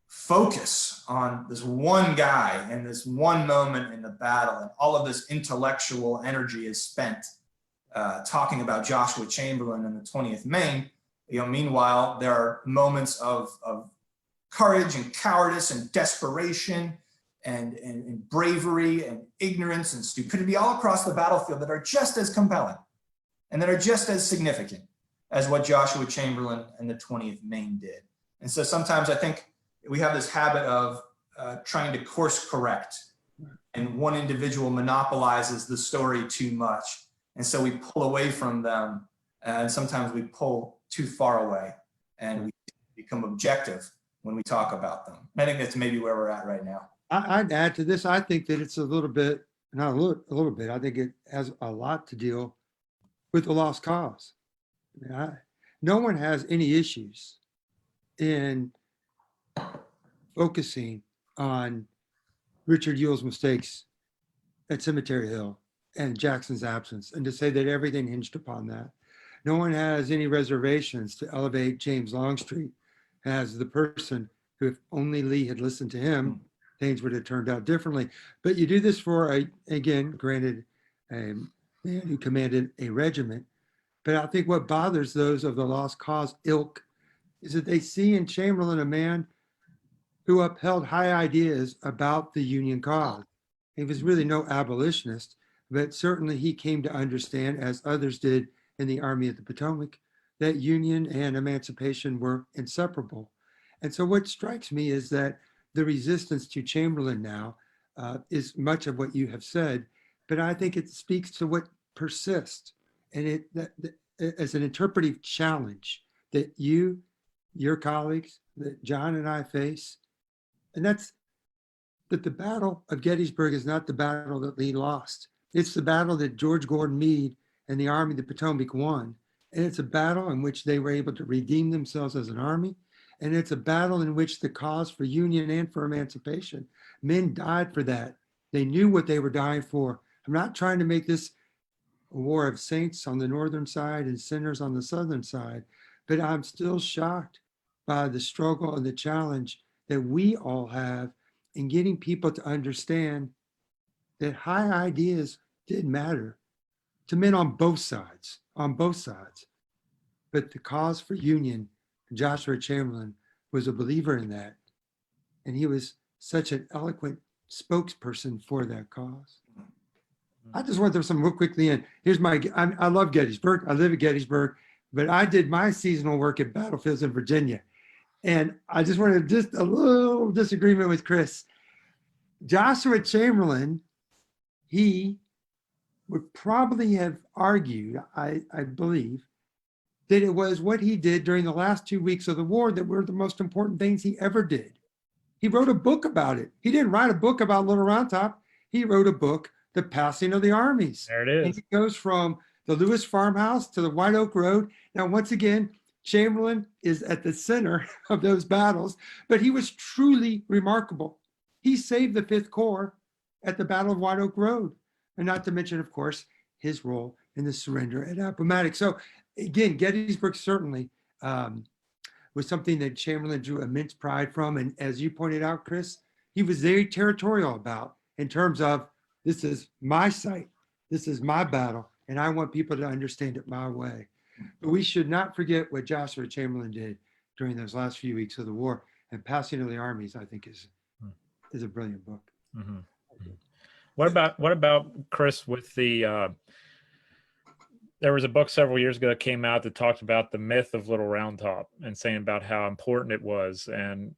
focus on this one guy and this one moment in the battle, and all of this intellectual energy is spent talking about Joshua Chamberlain and the 20th Maine. Meanwhile, there are moments of courage and cowardice and desperation and bravery and ignorance and stupidity all across the battlefield that are just as compelling and that are just as significant as what Joshua Chamberlain and the 20th Maine did. And so sometimes I think we have this habit of trying to course correct, and one individual monopolizes the story too much. And so we pull away from them, and sometimes we pull too far away, and we become objective when we talk about them. I think that's maybe where we're at right now. I'd add to this. I think that it's a little bit, not a little bit, I think it has a lot to deal with the lost cause. No one has any issues in focusing on Richard Ewell's mistakes at Cemetery Hill and Jackson's absence, and to say that everything hinged upon that. No one has any reservations to elevate James Longstreet as the person who, if only Lee had listened to him, things would have turned out differently. But you do this for, again, granted, a man who commanded a regiment. But I think what bothers those of the lost cause ilk is that they see in Chamberlain a man who upheld high ideas about the Union cause. He was really no abolitionist, but certainly he came to understand, as others did in the Army of the Potomac, that Union and emancipation were inseparable. And so what strikes me is that the resistance to Chamberlain now is much of what you have said, but I think it speaks to what persists, and as an interpretive challenge that your colleagues, that John and I face, and that's that the Battle of Gettysburg is not the battle that Lee lost. It's the battle that George Gordon Meade and the Army of the Potomac won. And it's a battle in which they were able to redeem themselves as an army. And it's a battle in which the cause for union and for emancipation, men died for that. They knew what they were dying for. I'm not trying to make this a war of saints on the northern side and sinners on the southern side, but I'm still shocked by the struggle and the challenge that we all have in getting people to understand that high ideas did matter to men on both sides. But the cause for union, Joshua Chamberlain was a believer in that. And he was such an eloquent spokesperson for that cause. I just want to throw some real quickly in. Here's I love Gettysburg. I live at Gettysburg, but I did my seasonal work at battlefields in Virginia. And I just wanted just a little disagreement with Chris. Joshua Chamberlain, he would probably have argued, I believe, that it was what he did during the last 2 weeks of the war that were the most important things he ever did. He wrote a book about it. He didn't write a book about Little Round Top. He wrote a book, The Passing of the Armies. There it And is. it goes from the Lewis farmhouse to the White Oak Road. Now, once again, Chamberlain is at the center of those battles, but he was truly remarkable. He saved the Fifth Corps at the Battle of White Oak Road, and not to mention, of course, his role in the surrender at Appomattox. So again, Gettysburg certainly was something that Chamberlain drew immense pride from. And as you pointed out, Chris, he was very territorial about in terms of, this is my site, this is my battle, and I want people to understand it my way. But we should not forget what Joshua Chamberlain did during those last few weeks of the war. And Passing of the Armies, I think, is a brilliant book. Mm-hmm. What about Chris with the there was a book several years ago that came out that talked about the myth of Little Round Top and saying about how important it was. And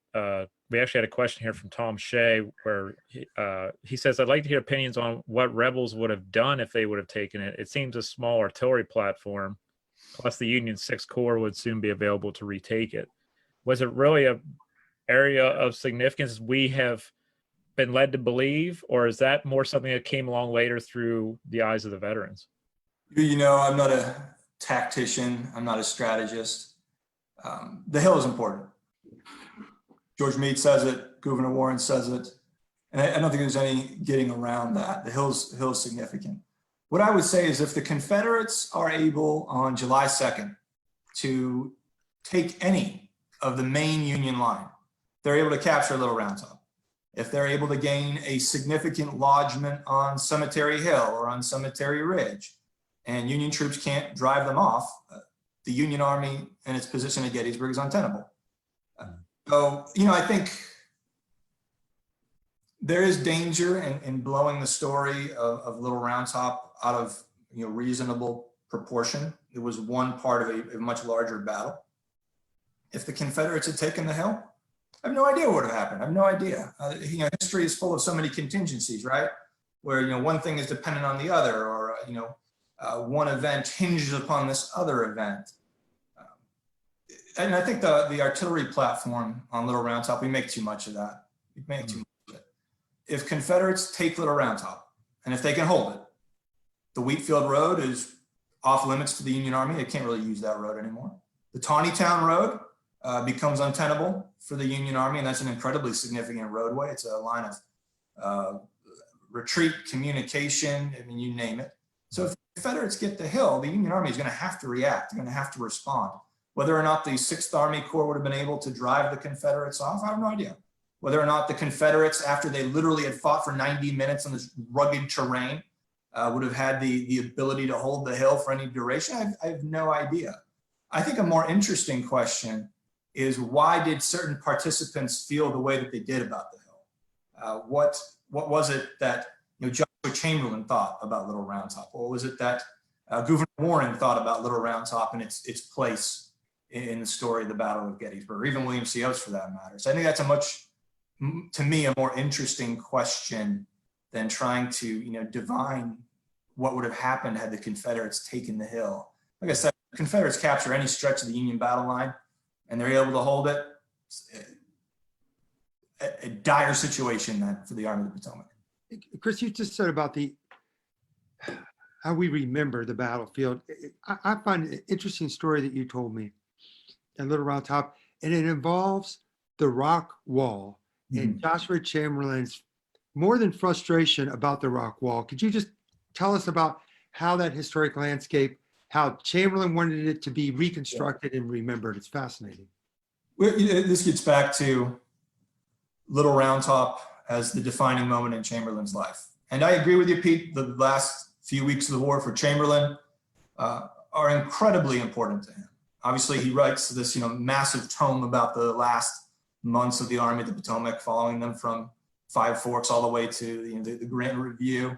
we actually had a question here from Tom Shea where he says, I'd like to hear opinions on what rebels would have done if they would have taken it. It seems a small artillery platform, plus the Union Sixth Corps would soon be available to retake it. Was it really a area of significance we have been led to believe, or is that more something that came along later through the eyes of the veterans? You know, I'm not a tactician. I'm not a strategist. The hill is important. George Meade says it. Gouverneur Warren says it. And I don't think there's any getting around that. The hill's significant. What I would say is if the Confederates are able on July 2nd to take any of the main Union line, they're able to capture Little Round Top. If they're able to gain a significant lodgment on Cemetery Hill or on Cemetery Ridge, and Union troops can't drive them off, the Union Army and its position at Gettysburg is untenable. So, you know, I think there is danger in blowing the story of Little Round Top out of, you know, reasonable proportion. It was one part of a much larger battle. If the Confederates had taken the hill, I have no idea what would have happened. I have no idea. You know, history is full of so many contingencies, right? Where, you know, one thing is dependent on the other, or, you know, one event hinges upon this other event. And I think the artillery platform on Little Round Top, we make too much of that. We make too much of it. If Confederates take Little Round Top, and if they can hold it, the Wheatfield Road is off limits to the Union Army. They can't really use that road anymore. The Taneytown Road becomes untenable for the Union Army, and that's an incredibly significant roadway. It's a line of retreat, communication, I mean, you name it. So if the Confederates get the hill, the Union Army is going to have to react. They're going to have to respond. Whether or not the 6th Army Corps would have been able to drive the Confederates off, I have no idea. Whether or not the Confederates, after they literally had fought for 90 minutes on this rugged terrain, would have had the ability to hold the hill for any duration, I have no idea. I think a more interesting question is, why did certain participants feel the way that they did about the hill? What was it that, you know, Joshua Chamberlain thought about Little Round Top? What was it that Gouverneur Warren thought about Little Round Top and its place in the story of the Battle of Gettysburg, or even William C. Oates for that matter? So I think that's to me, a more interesting question than trying to, you know, divine what would have happened had the Confederates taken the hill. Like I said, the Confederates capture any stretch of the Union battle line and they're able to hold it. A dire situation then for the Army of the Potomac. Chris, you just said about how we remember the battlefield. I find an interesting story that you told me at Little Round Top, and it involves the rock wall and Joshua Chamberlain's more than frustration about the rock wall. Could you just tell us about how that historic landscape, how Chamberlain wanted it to be reconstructed and remembered? It's fascinating. Well, this gets back to Little Round Top as the defining moment in Chamberlain's life. And I agree with you, Pete, the last few weeks of the war for Chamberlain are incredibly important to him. Obviously, he writes this, you know, massive tome about the last months of the Army of the Potomac, following them from Five Forks all the way to the Grant Review.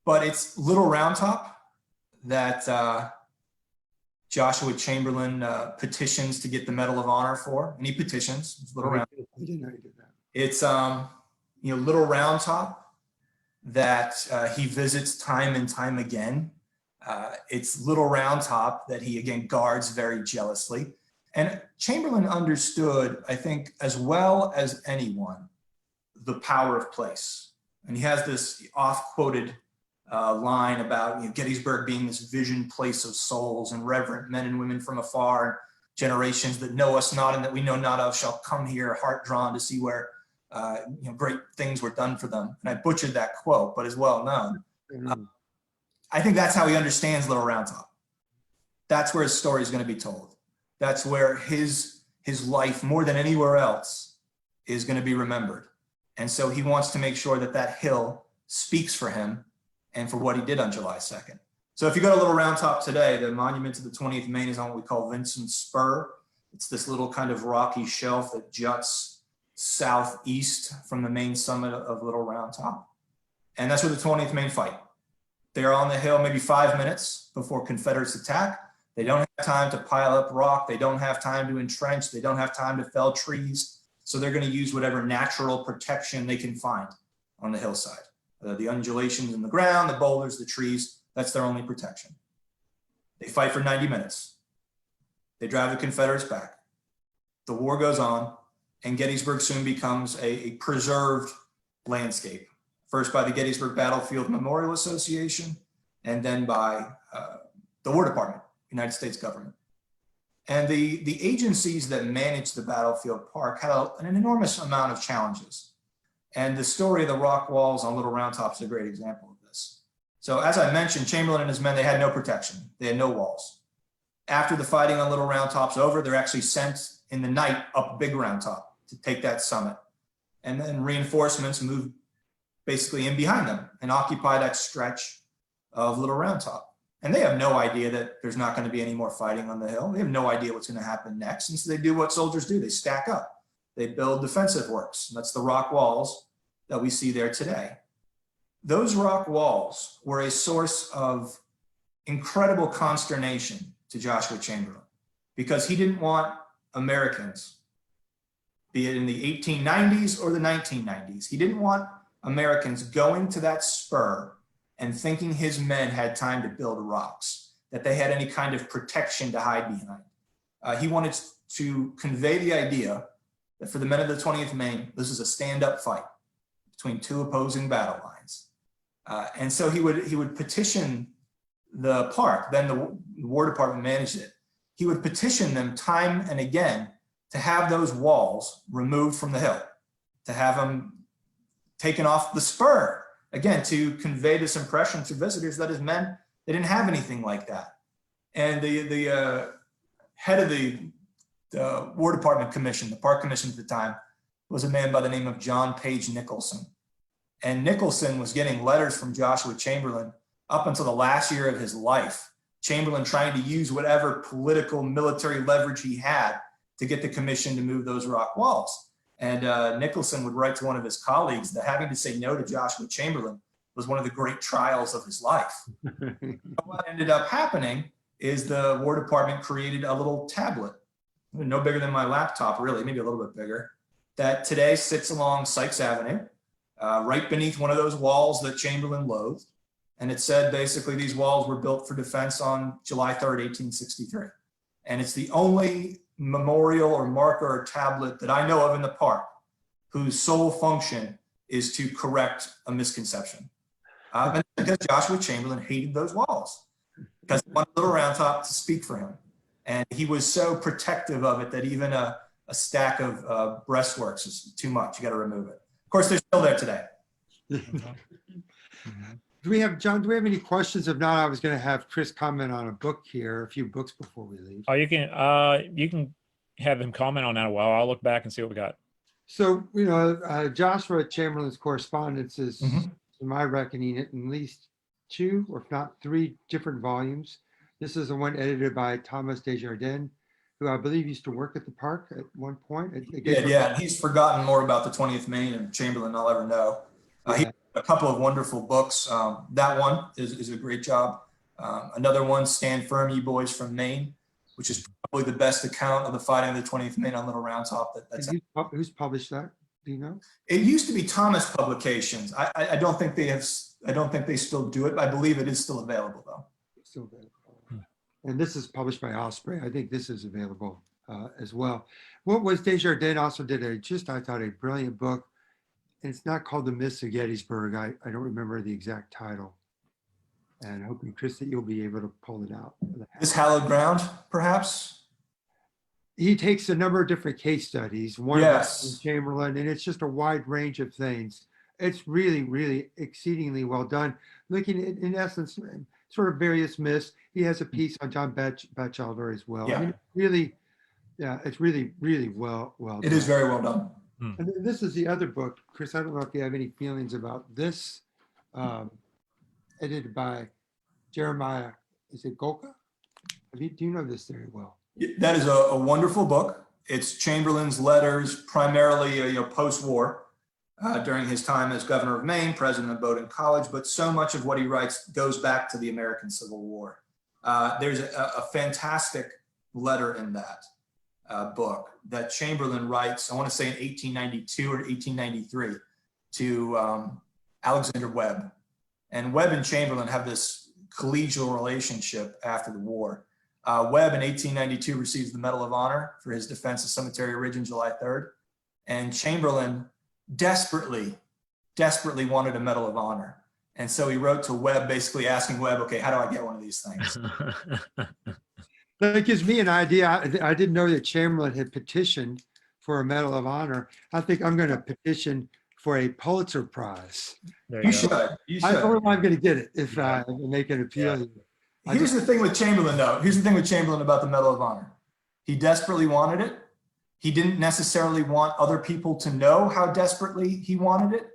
But it's Little Round Top that Joshua Chamberlain petitions to get the Medal of Honor for, and he petitions. It's Little Round. I didn't know you did that. It's you know, Little Round Top that he visits time and time again. It's Little Round Top that he again guards very jealously. And Chamberlain understood, I think, as well as anyone, the power of place. And he has this oft-quoted line about Gettysburg being this visioned place of souls, and reverent men and women from afar, and generations that know us not and that we know not of shall come here, heart drawn to see where great things were done for them. And I butchered that quote, but it's well known. I think that's how he understands Little Round Top. That's where his story is going to be told. That's where his life, more than anywhere else, is going to be remembered. And so he wants to make sure that that hill speaks for him and for what he did on July 2nd. So if you go to Little Round Top today, the monument to the 20th Maine is on what we call Vincent's Spur. It's this little kind of rocky shelf that juts southeast from the main summit of Little Round Top. And that's where the 20th Maine fight. They're on the hill maybe 5 minutes before Confederates attack. They don't have time to pile up rock. They don't have time to entrench. They don't have time to fell trees. So they're going to use whatever natural protection they can find on the hillside. The undulations in the ground, the boulders, the trees, that's their only protection. They fight for 90 minutes. They drive the Confederates back. The war goes on, and Gettysburg soon becomes a preserved landscape, first by the Gettysburg Battlefield Memorial Association, and then by the War Department, United States government. And the agencies that managed the battlefield park had an enormous amount of challenges. And the story of the rock walls on Little Round Top is a great example of this. So as I mentioned, Chamberlain and his men, they had no protection. They had no walls. After the fighting on Little Round Top's over, they're actually sent in the night up Big Round Top to take that summit. And then reinforcements moved basically in behind them and occupy that stretch of Little Round Top. And they have no idea that there's not going to be any more fighting on the hill. They have no idea what's going to happen next. And so they do what soldiers do. They stack up. They build defensive works. And that's the rock walls that we see there today. Those rock walls were a source of incredible consternation to Joshua Chamberlain, because he didn't want Americans, be it in the 1890s or the 1990s, he didn't want Americans going to that spur and thinking his men had time to build rocks, that they had any kind of protection to hide behind. He wanted to convey the idea that for the men of the 20th Maine, this is a stand-up fight between two opposing battle lines. And so he would petition the park, then the War Department managed it. He would petition them time and again to have those walls removed from the hill, to have them taken off the spur, again, to convey this impression to visitors that his men, they didn't have anything like that. And the head of the War Department Commission, the Park Commission at the time, was a man by the name of John Page Nicholson. And Nicholson was getting letters from Joshua Chamberlain up until the last year of his life. Chamberlain trying to use whatever political military leverage he had to get the commission to move those rock walls. And Nicholson would write to one of his colleagues that having to say no to Joshua Chamberlain was one of the great trials of his life. What ended up happening is the War Department created a little tablet, no bigger than my laptop, really, maybe a little bit bigger, that today sits along Sykes Avenue, right beneath one of those walls that Chamberlain loathed. And it said basically these walls were built for defense on July 3rd, 1863. And it's the only memorial or marker or tablet that I know of in the park whose sole function is to correct a misconception. And because Joshua Chamberlain hated those walls, because he wanted Little Round Top to speak for him. And he was so protective of it that even a stack of breastworks is too much. You got to remove it. Of course, they're still there today. Do we have, John, do we have any questions? If not, I was going to have Chris comment on a book here, a few books before we leave. Oh, you can have him comment on that a while. I'll look back and see what we got. So, Joshua Chamberlain's correspondence is, to my reckoning, at least 2, or if not 3 different volumes. This is the one edited by Thomas Desjardins, who I believe used to work at the park at one point. Yeah, he's forgotten more about the 20th Maine and Chamberlain than I'll ever know. He a couple of wonderful books. That one is a great job. Another one, Stand Firm, You Boys from Maine, which is probably the best account of the fighting of the 20th Maine on Little Round Top. Who's published that? Do you know? It used to be Thomas Publications. I don't think they have. I don't think they still do it. I believe it is still available though. still available. And this is published by Osprey. I think this is available as well. What was Desjardins also did I thought a brilliant book. And it's not called The Myths of Gettysburg. I don't remember the exact title. And hoping, Chris, that you'll be able to pull it out. This hallowed ground, perhaps? He takes a number of different case studies. One Yes. of them is Chamberlain, and it's just a wide range of things. It's really, really exceedingly well done. Looking at, in essence, sort of various myths. He has a piece on John Batchelder as well. Yeah. I mean, really, yeah, it's really, really well done. It is very well done. And then this is the other book, Chris. I don't know if you have any feelings about this, edited by Jeremiah. Is it Golka? Do you know this very well? That is a wonderful book. It's Chamberlain's letters, primarily post-war, during his time as governor of Maine, president of Bowdoin College. But so much of what he writes goes back to the American Civil War. There's a fantastic letter in that book that Chamberlain writes, I want to say in 1892 or 1893, to Alexander Webb. And Webb and Chamberlain have this collegial relationship after the war. Webb in 1892 receives the Medal of Honor for his defense of Cemetery Ridge on July 3rd. And Chamberlain desperately wanted a Medal of Honor. And so he wrote to Webb, basically asking Webb, okay, how do I get one of these things? That gives me an idea. I didn't know that Chamberlain had petitioned for a Medal of Honor. I think I'm going to petition for a Pulitzer Prize. You should. I don't know if I'm going to get it if I make an appeal. Yeah. Here's the thing with Chamberlain, though. Here's the thing with Chamberlain about the Medal of Honor. He desperately wanted it. He didn't necessarily want other people to know how desperately he wanted it.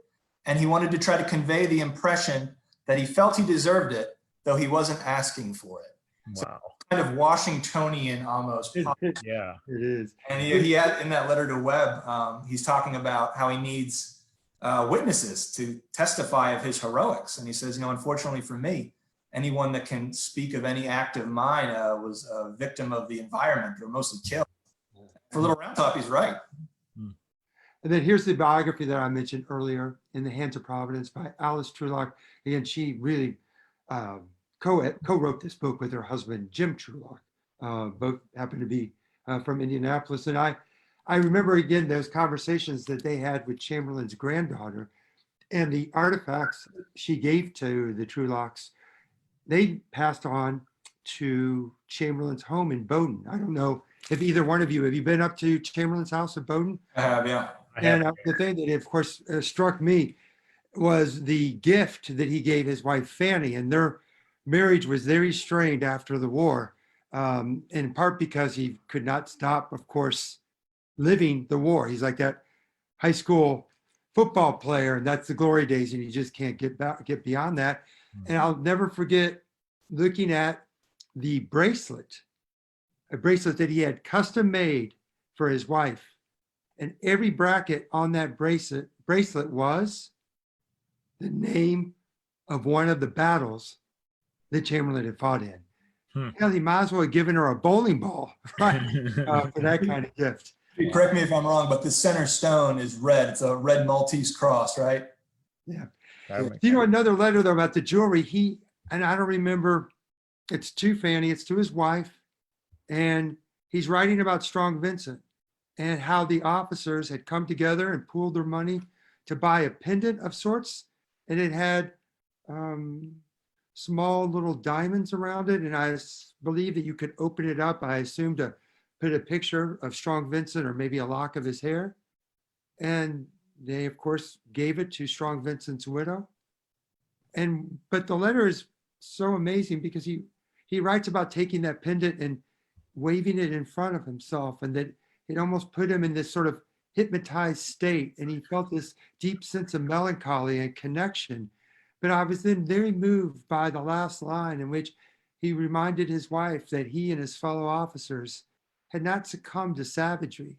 And he wanted to try to convey the impression that he felt he deserved it, though he wasn't asking for it. Wow. Kind of Washingtonian almost. Yeah, it is. And he had in that letter to Webb, he's talking about how he needs witnesses to testify of his heroics. And he says, unfortunately for me, anyone that can speak of any act of mine was a victim of the environment or mostly killed. For Little Round Top, he's right. And then here's the biography that I mentioned earlier, In the Hands of Providence by Alice Trulock. Again, she really co-wrote this book with her husband, Jim Trulock. Both happen to be from Indianapolis. And I remember, again, those conversations that they had with Chamberlain's granddaughter and the artifacts she gave to the Trulocks, they passed on to Chamberlain's home in Bowdoin. I don't know if either one of you, have you been up to Chamberlain's house in Bowdoin? I have, yeah. And the thing that, of course, struck me was the gift that he gave his wife, Fanny, and their marriage was very strained after the war, in part because he could not stop, of course, living the war. He's like that high school football player, and that's the glory days, and you just can't get beyond that. And I'll never forget looking at the bracelet, a bracelet that he had custom made for his wife. And every bracket on that bracelet was the name of one of the battles that Chamberlain had fought in. Hell, he might as well have given her a bowling ball, right? For that kind of gift. Correct me if I'm wrong, but the center stone is red. It's a red Maltese cross, right? Yeah. Another letter though about the jewelry, and I don't remember, it's to Fanny, it's to his wife, and he's writing about Strong Vincent and how the officers had come together and pooled their money to buy a pendant of sorts, and it had small little diamonds around it, and I believe that you could open it up, I assume, to put a picture of Strong Vincent or maybe a lock of his hair. And they, of course, gave it to Strong Vincent's widow. But the letter is so amazing because he writes about taking that pendant and waving it in front of himself, and that it almost put him in this sort of hypnotized state, and he felt this deep sense of melancholy and connection. But I was then very moved by the last line in which he reminded his wife that he and his fellow officers had not succumbed to savagery,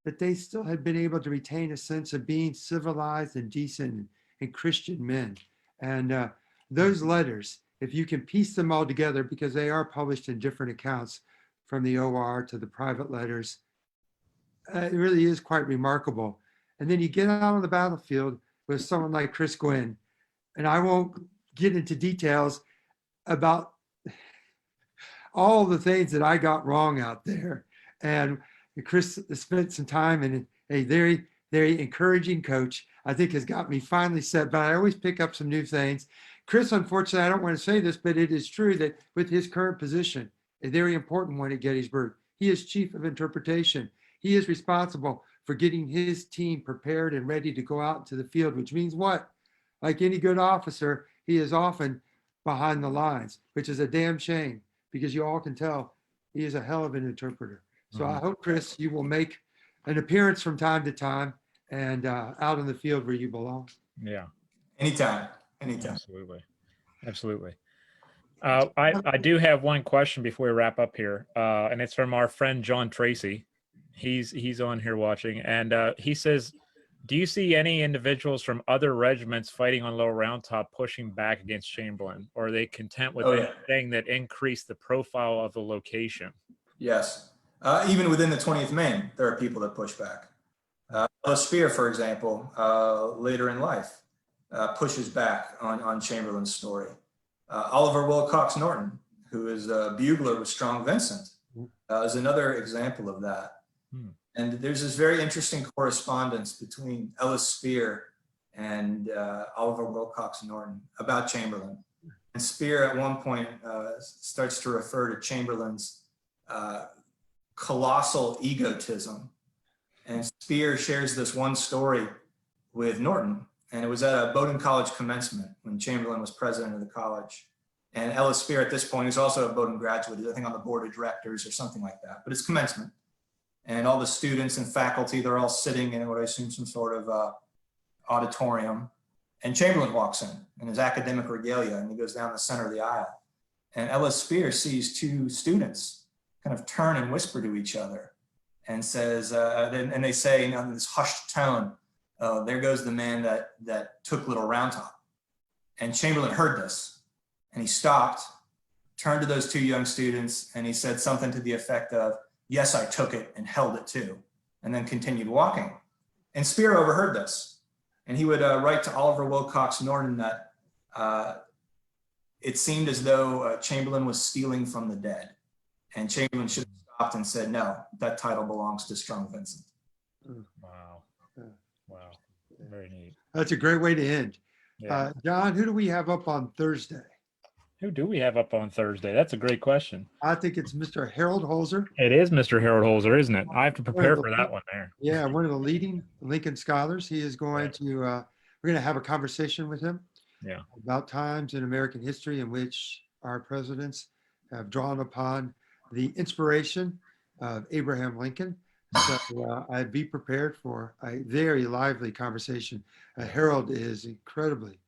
that they still had been able to retain a sense of being civilized and decent and Christian men. And those letters, if you can piece them all together, because they are published in different accounts from the OR to the private letters, it really is quite remarkable. And then you get out on the battlefield with someone like Chris Gwynn, and I won't get into details about all the things that I got wrong out there. And Chris spent some time, and a very, very encouraging coach, I think, has got me finally set, but I always pick up some new things. Chris, unfortunately, I don't want to say this, but it is true that with his current position, a very important one at Gettysburg, he is chief of interpretation. He is responsible for getting his team prepared and ready to go out into the field, which means what? Like any good officer, he is often behind the lines, which is a damn shame, because you all can tell he is a hell of an interpreter. So I hope, Chris, you will make an appearance from time to time and out in the field where you belong. Yeah. Anytime. Anytime. Absolutely. Absolutely. I do have one question before we wrap up here, and it's from our friend John Tracy. He's on here watching, and he says, do you see any individuals from other regiments fighting on Lower Round Top pushing back against Chamberlain, or are they content with anything that increased the profile of the location? Yes. Even within the 20th Maine, there are people that push back. Ellis Spear, for example, later in life, pushes back on Chamberlain's story. Oliver Wilcox Norton, who is a bugler with Strong Vincent, is another example of that. And there's this very interesting correspondence between Ellis Spear and Oliver Wilcox Norton about Chamberlain. And Spear at one point starts to refer to Chamberlain's colossal egotism. And Spear shares this one story with Norton. And it was at a Bowdoin College commencement when Chamberlain was president of the college. And Ellis Spear at this point is also a Bowdoin graduate, I think on the board of directors or something like that, but it's commencement. And all the students and faculty, they're all sitting in what I assume some sort of auditorium. And Chamberlain walks in his academic regalia, and he goes down the center of the aisle. And Ellis Spear sees two students kind of turn and whisper to each other and says, and they say in this hushed tone, there goes the man that took Little Round Top. And Chamberlain heard this, and he stopped, turned to those two young students, and he said something to the effect of, yes, I took it and held it too, and then continued walking. And Spear overheard this, and he would write to Oliver Wilcox Norton that it seemed as though Chamberlain was stealing from the dead, and Chamberlain should have stopped and said, no, that title belongs to Strong Vincent. Wow. Wow. Very neat. That's a great way to end. Yeah. John, who do we have up on Thursday? Who do we have up on Thursday? That's a great question. I think it's Mr. Harold Holzer. It is Mr. Harold Holzer, isn't it? I have to prepare for that one there. Yeah, one of the leading Lincoln scholars. He is going to, we're going to have a conversation with him about times in American history in which our presidents have drawn upon the inspiration of Abraham Lincoln. So I'd be prepared for a very lively conversation. Harold is incredibly,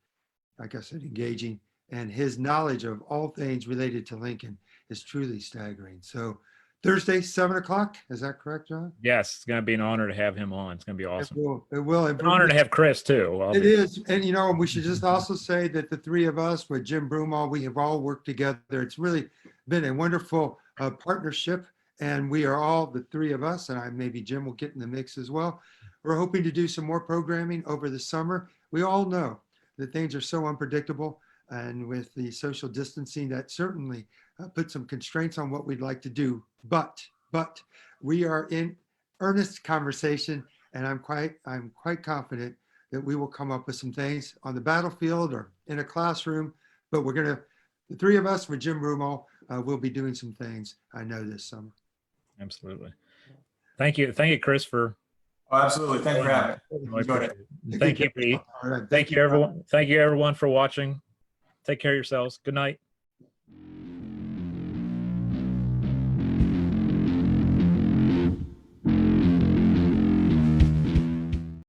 like I said, engaging, and his knowledge of all things related to Lincoln is truly staggering. So Thursday, 7 o'clock, is that correct, John? Yes, it's going to be an honor to have him on. It's going to be awesome. It will. It's an honor to have Chris too. It is. And you know, we should just also say that the three of us with Jim Broomall, we have all worked together. It's really been a wonderful partnership. And we are all, the three of us, and maybe Jim will get in the mix as well. We're hoping to do some more programming over the summer. We all know that things are so unpredictable, and with the social distancing, that certainly put some constraints on what we'd like to do. But we are in earnest conversation, and I'm quite confident that we will come up with some things on the battlefield or in a classroom. But the three of us with Jim Broomall will be doing some things, I know, this summer. Absolutely. Thank you, Chris, for. Oh, absolutely. Thank you for having me. Thank you, Pete. All right. Thank you, everyone. Thank you, everyone, for watching. Take care of yourselves. Good night.